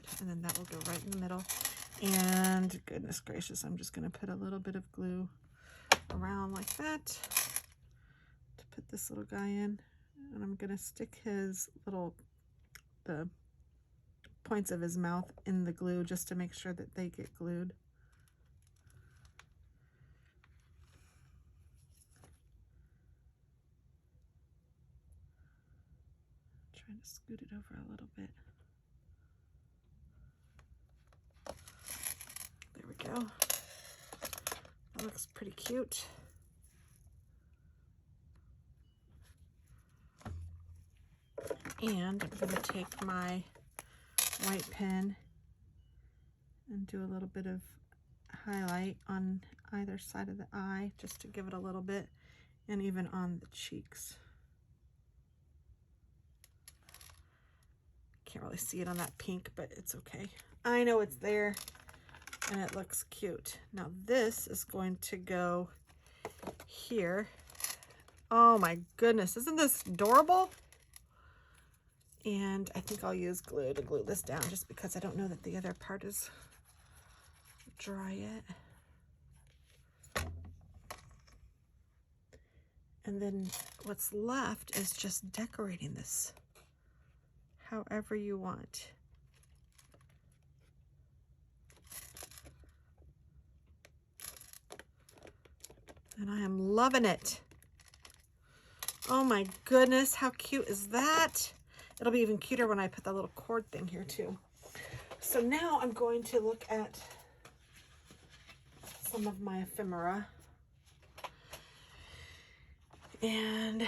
Good. And then that will go right in the middle. And goodness gracious, I'm just going to put a little bit of glue around like that to put this little guy in. And I'm going to stick his little, the points of his mouth in the glue just to make sure that they get glued. Trying to scoot it over a little bit. There we go. That looks pretty cute. And I'm going to take my white pen and do a little bit of highlight on either side of the eye just to give it a little bit, and even on the cheeks. Can't really see it on that pink, but it's okay. I know it's there and it looks cute. Now this is going to go here. Oh my goodness, isn't this adorable? And I think I'll use glue to glue this down just because I don't know that the other part is dry yet. And then what's left is just decorating this however you want. And I am loving it. Oh my goodness, how cute is that? It'll be even cuter when I put that little cord thing here too. So now I'm going to look at some of my ephemera. And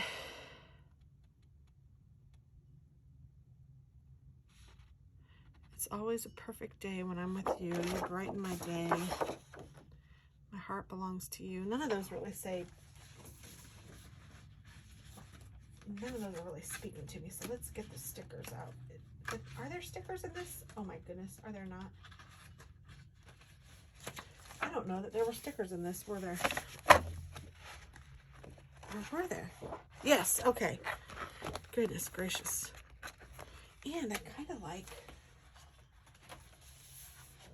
it's always a perfect day when I'm with you. You brighten my day. My heart belongs to you. None of those really say, none of those are really speaking to me. So let's get the stickers out. Are there stickers in this? Oh my goodness, are there not? I don't know that there were stickers in this, were there? Or were there? Yes, okay. Goodness gracious. And I kind of like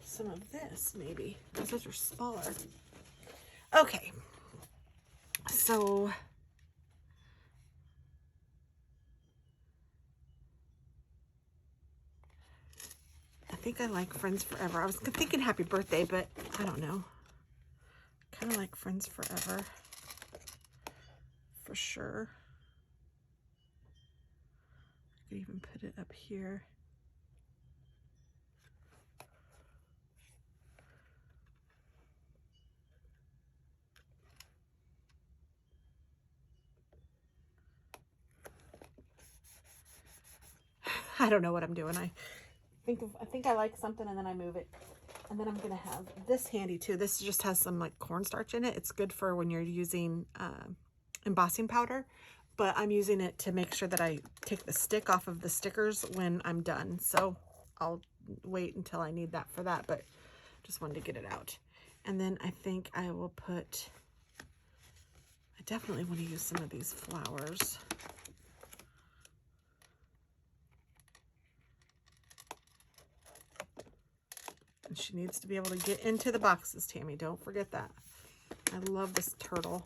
some of this, maybe, because those are smaller. Okay, so I think I like Friends Forever. I was thinking Happy Birthday, but I don't know. Kind of like Friends Forever for sure. I could even put it up here. I don't know what I'm doing. I think I like something and then I move it. And then I'm gonna have this handy too. This just has some like cornstarch in it. It's good for when you're using embossing powder, but I'm using it to make sure that I take the stick off of the stickers when I'm done. So I'll wait until I need that for that, but just wanted to get it out. And then I think I will put, I definitely want to use some of these flowers. And she needs to be able to get into the boxes, Tammy. Don't forget that. I love this turtle.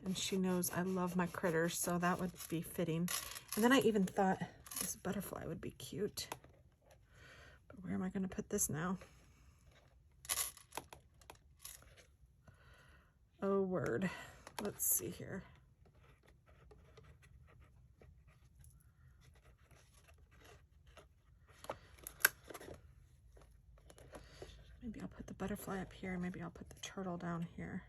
And she knows I love my critters, so that would be fitting. And then I even thought this butterfly would be cute. But where am I going to put this now? Oh, word. Let's see here. Maybe I'll put the butterfly up here. Maybe I'll put the turtle down here.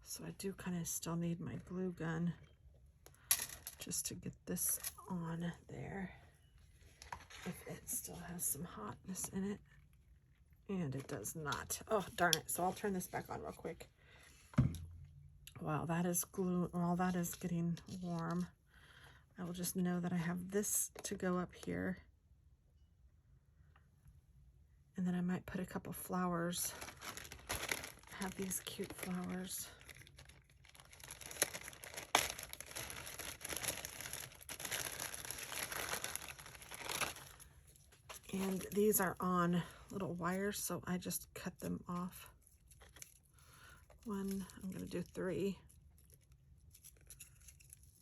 So I do kind of still need my glue gun just to get this on there. If it still has some hotness in it. And it does not. Oh, darn it. So I'll turn this back on real quick. Wow, that is glue. Well, that is getting warm. I will just know that I have this to go up here. And then I might put a couple flowers. I have these cute flowers. And these are on little wires, so I just cut them off. One, I'm going to do 3,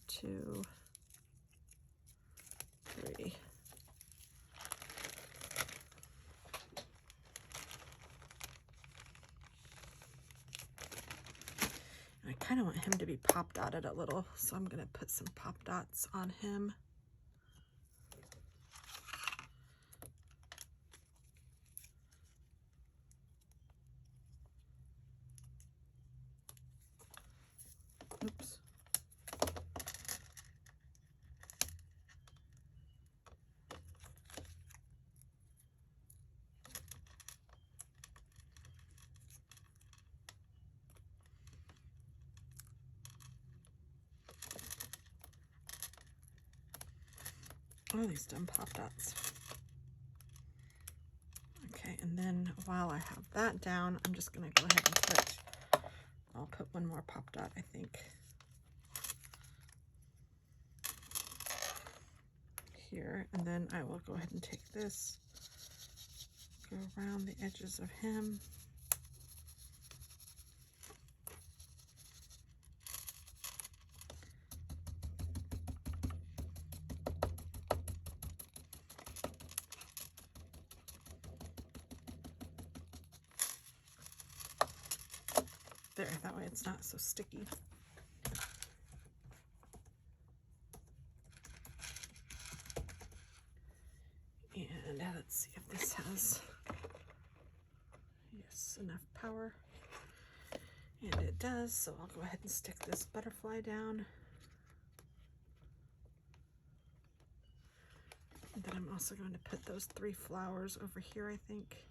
2, 3. I kind of want him to be pop dotted a little, so I'm going to put some pop dots on him. Oops. Oh, these dumb pop dots. Okay, and then while I have that down, I'm just going to go ahead and I'll put one more pop dot, I think. Here, and then I will go ahead and take this, go around the edges of him. There, that way it's not so sticky. And let's see if this has, yes, enough power. And it does, so I'll go ahead and stick this butterfly down. And then I'm also going to put those 3 flowers over here, I think.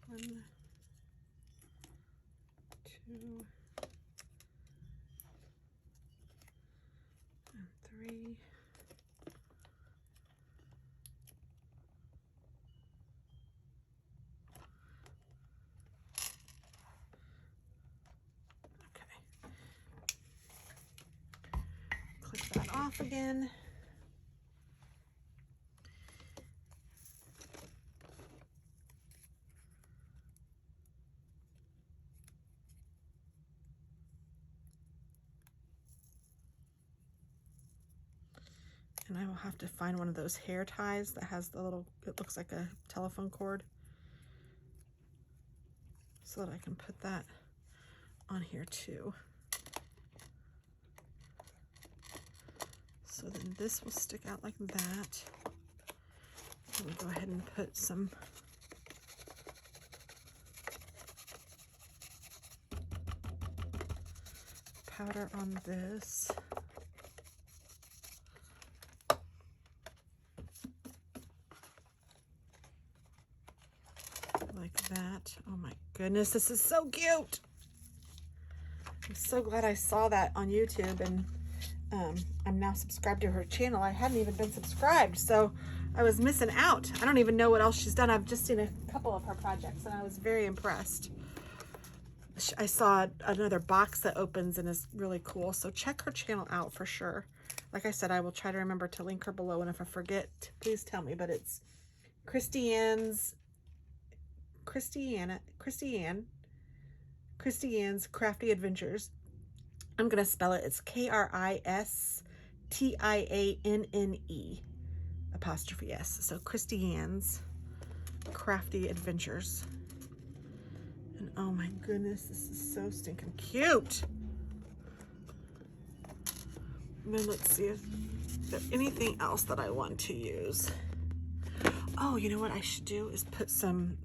One, 2, and 3. Okay. Click that off again. And I will have to find one of those hair ties that has the little, it looks like a telephone cord, so that I can put that on here too. So then this will stick out like that. I'm going to go ahead and put some powder on this. Like that. Oh my goodness, this is so cute. I'm so glad I saw that on YouTube, and I'm now subscribed to her channel. I hadn't even been subscribed, so I was missing out. I don't even know what else she's done. I've just seen a couple of her projects, and I was very impressed. I saw another box that opens and is really cool, so check her channel out for sure. Like I said, I will try to remember to link her below, and if I forget, please tell me, but it's Kristianne's Crafty Adventures. I'm going to spell it. It's Kristianne apostrophe S. So Kristianne's Crafty Adventures. And oh my goodness, this is so stinking cute. And then let's see if there's anything else that I want to use. Oh, you know what I should do is put some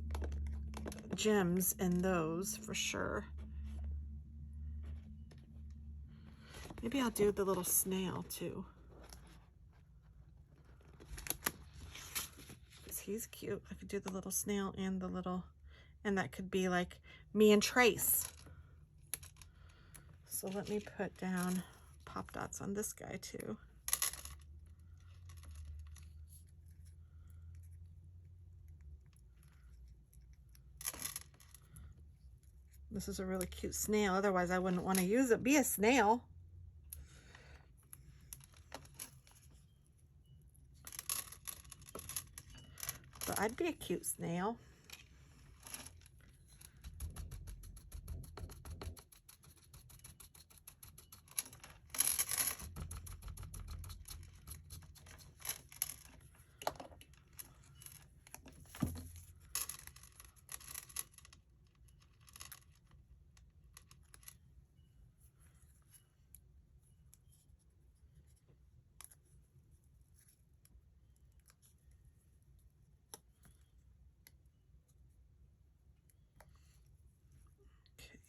gems in those for sure. Maybe I'll do the little snail too. Because he's cute. I could do the little snail and the little, and that could be like me and Trace. So let me put down pop dots on this guy too. This is a really cute snail. Otherwise, I wouldn't want to use it. Be a snail. But I'd be a cute snail.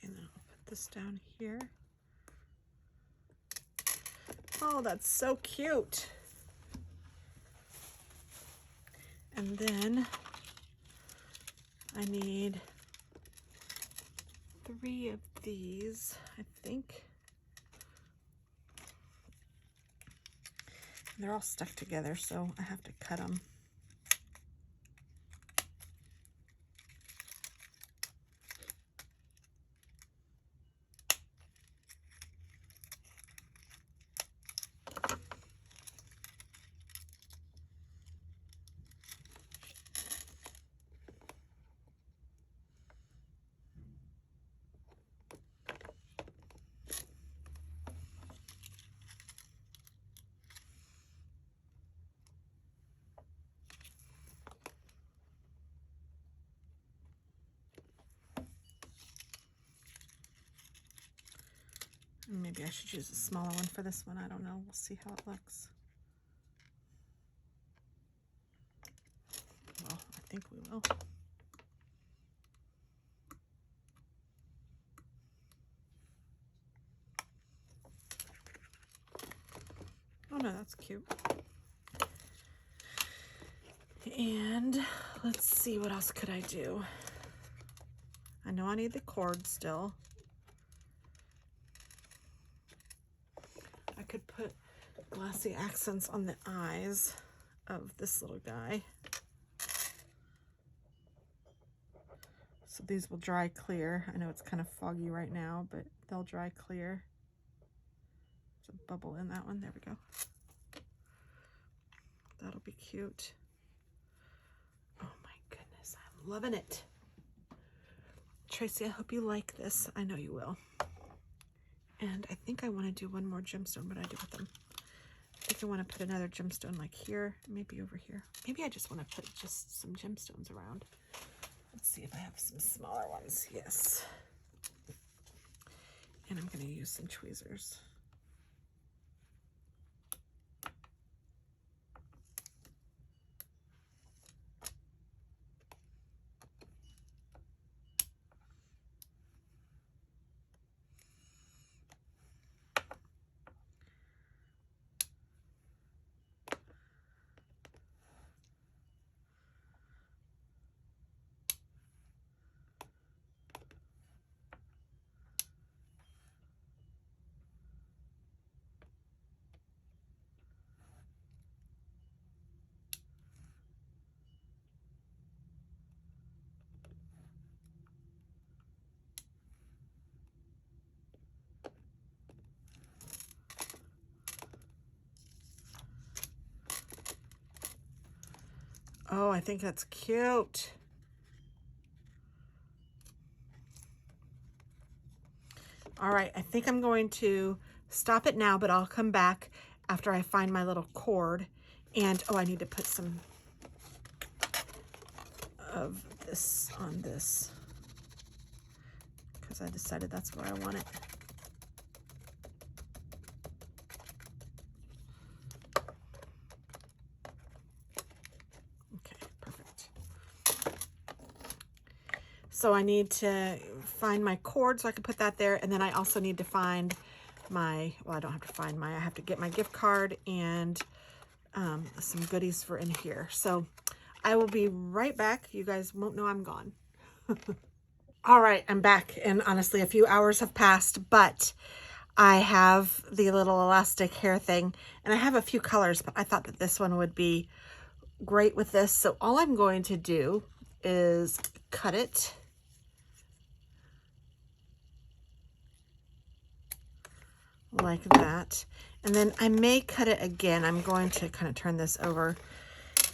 And then I'll put this down here. Oh, that's so cute. And then I need 3 of these, I think. They're all stuck together, so I have to cut them. Maybe I should use a smaller one for this one. I don't know. We'll see how it looks. Well, I think we will. Oh no, that's cute. And let's see, what else could I do? I know I need the cord still. I could put glossy accents on the eyes of this little guy. So these will dry clear. I know it's kind of foggy right now, but they'll dry clear. There's a bubble in that one. There we go. That'll be cute. Oh my goodness, I'm loving it. Tracy, I hope you like this. I know you will. And I think I want to do one more gemstone. What do I do with them? I think I want to put another gemstone like here, maybe over here. Maybe I just want to put just some gemstones around. Let's see if I have some smaller ones. Yes. And I'm going to use some tweezers. Oh, I think that's cute. All right, I think I'm going to stop it now, but I'll come back after I find my little cord. And, oh, I need to put some of this on this because I decided that's where I want it. So I need to find my cord so I can put that there. And then I also need to find my, well, I don't have to find my, I have to get my gift card and some goodies for in here. So I will be right back. You guys won't know I'm gone. All right, I'm back. And honestly, a few hours have passed, but I have the little elastic hair thing, and I have a few colors, but I thought that this one would be great with this. So all I'm going to do is cut it. Like that. And then I may cut it again. I'm going to kind of turn this over.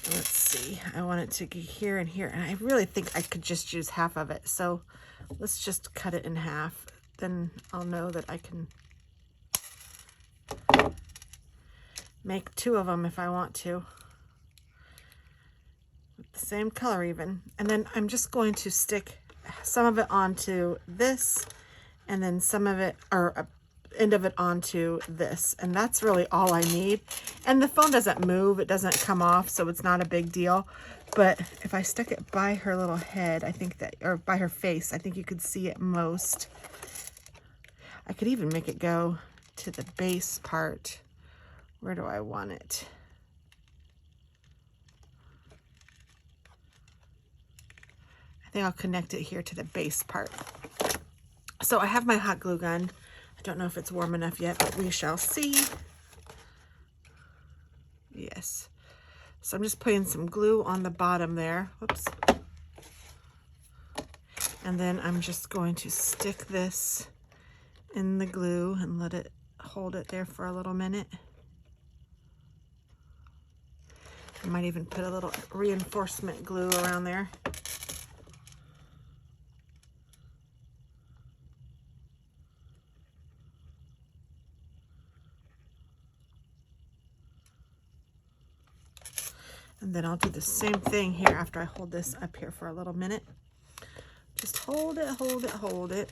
Let's see. I want it to be here and here. And I really think I could just use half of it. So let's just cut it in half. Then I'll know that I can make 2 of them if I want to. With the same color even. And then I'm just going to stick some of it onto this, and then some of it, or end of it onto this, and that's really all I need. And the phone doesn't move, it doesn't come off, so it's not a big deal. But if I stuck it by her little head, I think that, or by her face, I think you could see it most. I could even make it go to the base part. Where do I want it? I think I'll connect it here to the base part. So I have my hot glue gun. I don't know if it's warm enough yet, but we shall see. Yes. So I'm just putting some glue on the bottom there. Whoops. And then I'm just going to stick this in the glue and let it hold it there for a little minute. I might even put a little reinforcement glue around there. And then I'll do the same thing here after I hold this up here for a little minute. Just hold it, hold it, hold it.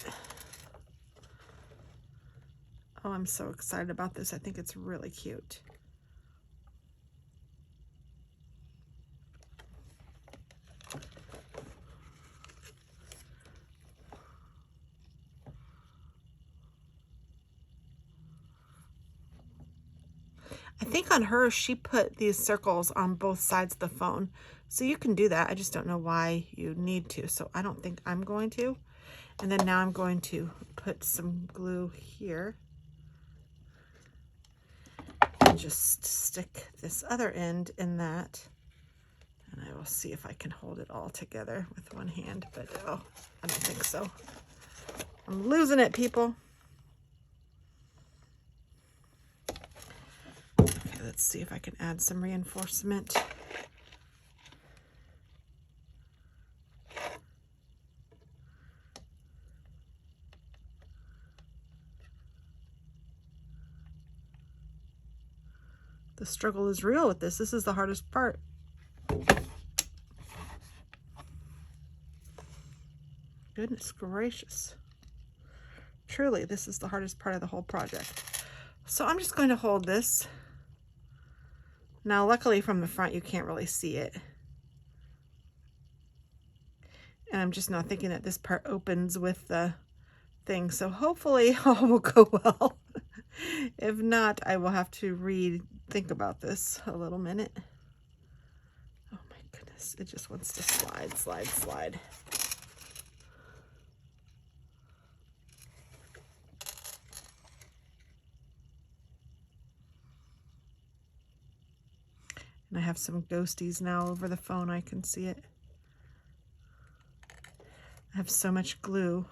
Oh, I'm so excited about this. I think it's really cute. I think on hers, she put these circles on both sides of the phone. So you can do that. I just don't know why you need to. So I don't think I'm going to. And then now I'm going to put some glue here. And just stick this other end in that. And I will see if I can hold it all together with one hand. But oh, I don't think so. I'm losing it, people. Let's see if I can add some reinforcement. The struggle is real with this. This is the hardest part. Goodness gracious. Truly, this is the hardest part of the whole project. So I'm just going to hold this. Now, luckily from the front, you can't really see it. And I'm just now thinking that this part opens with the thing. So hopefully all will go well. If not, I will have to think about this a little minute. Oh my goodness, it just wants to slide, slide, slide. And I have some ghosties now over the phone. I can see it. I have so much glue.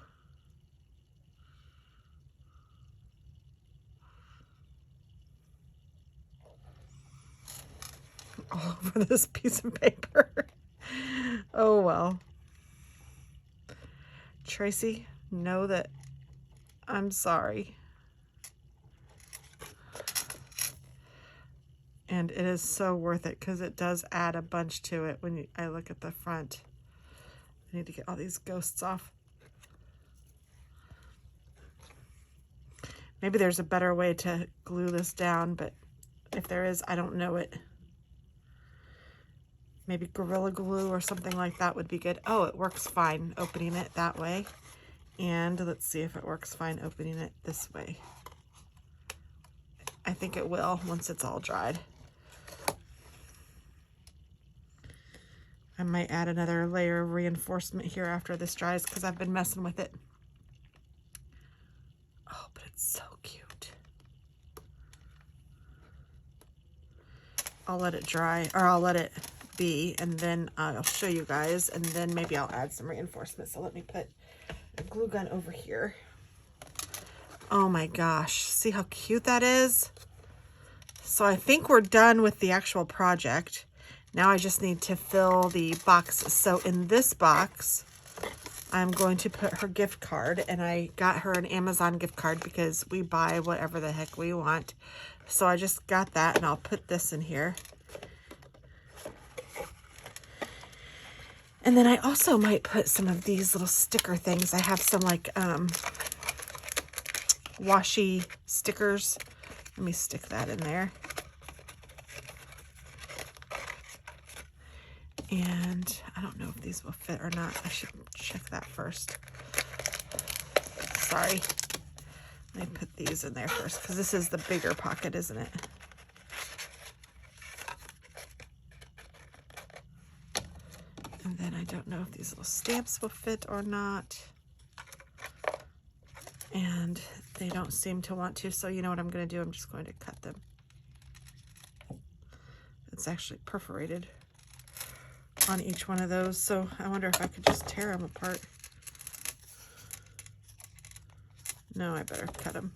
All over this piece of paper. Oh well. Tracy, know that I'm sorry. And it is so worth it because it does add a bunch to it when I look at the front. I need to get all these ghosts off. Maybe there's a better way to glue this down, but if there is, I don't know it. Maybe Gorilla Glue or something like that would be good. Oh, it works fine opening it that way. And let's see if it works fine opening it this way. I think it will once it's all dried. I might add another layer of reinforcement here after this dries because I've been messing with it. Oh, but it's so cute. I'll let it dry, or I'll let it be, and then I'll show you guys, and then maybe I'll add some reinforcement. So let me put a glue gun over here. Oh my gosh, see how cute that is? So I think we're done with the actual project. Now I just need to fill the box. So in this box, I'm going to put her gift card, and I got her an Amazon gift card because we buy whatever the heck we want. So I just got that, and I'll put this in here. And then I also might put some of these little sticker things. I have some like washi stickers. Let me stick that in there. And I don't know if these will fit or not. I should check that first. Sorry. Let me put these in there first because this is the bigger pocket, isn't it? And then I don't know if these little stamps will fit or not. And they don't seem to want to, so you know what I'm going to do? I'm just going to cut them. It's actually perforated on each one of those, so I wonder if I could just tear them apart. No, I better cut them.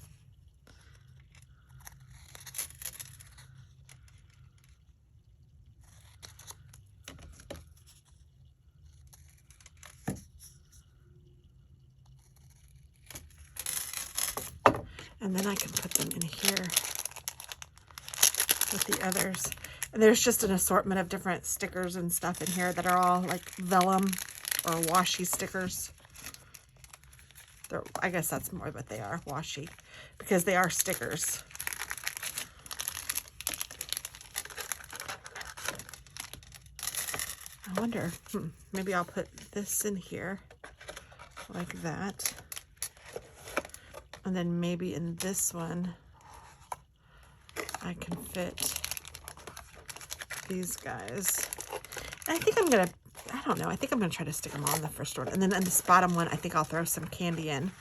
And then I can put them in here with the others. And there's just an assortment of different stickers and stuff in here that are all like vellum or washi stickers. I guess that's more what they are, washi, because they are stickers. I wonder, maybe I'll put this in here like that. And then maybe in this one, I can fit these guys. And I think I'm gonna, I don't know, I think I'm gonna try to stick them all in the first one. And then in this bottom one, I think I'll throw some candy in.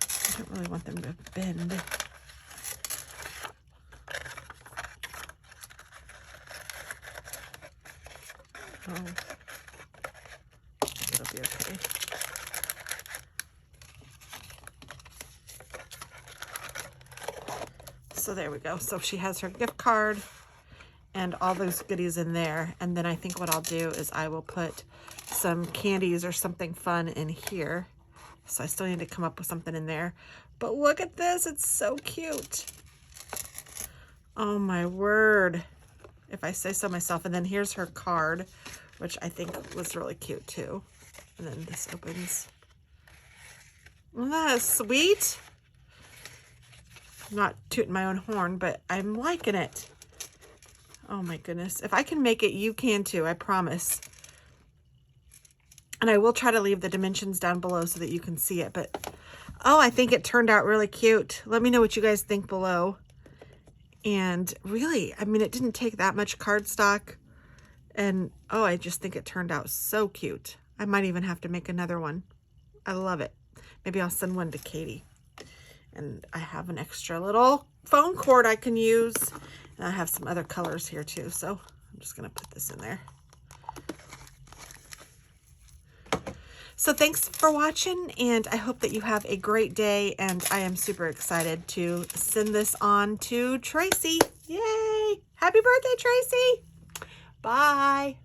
I don't really want them to bend. Oh, it'll be okay. So there we go. So she has her gift card and all those goodies in there. And then I think what I'll do is I will put some candies or something fun in here. So I still need to come up with something in there. But look at this. It's so cute. Oh my word. If I say so myself. And then here's her card, which I think was really cute too. And then this opens. Isn't that sweet? I'm not tooting my own horn, but I'm liking it. Oh my goodness. If I can make it, you can too, I promise. And I will try to leave the dimensions down below so that you can see it. But, oh, I think it turned out really cute. Let me know what you guys think below. And really, I mean, it didn't take that much cardstock. And, oh, I just think it turned out so cute. I might even have to make another one. I love it. Maybe I'll send one to Katie. And I have an extra little phone cord I can use. And I have some other colors here too. So I'm just going to put this in there. So thanks for watching, and I hope that you have a great day. And I am super excited to send this on to Tracy. Yay! Happy birthday, Tracy! Bye!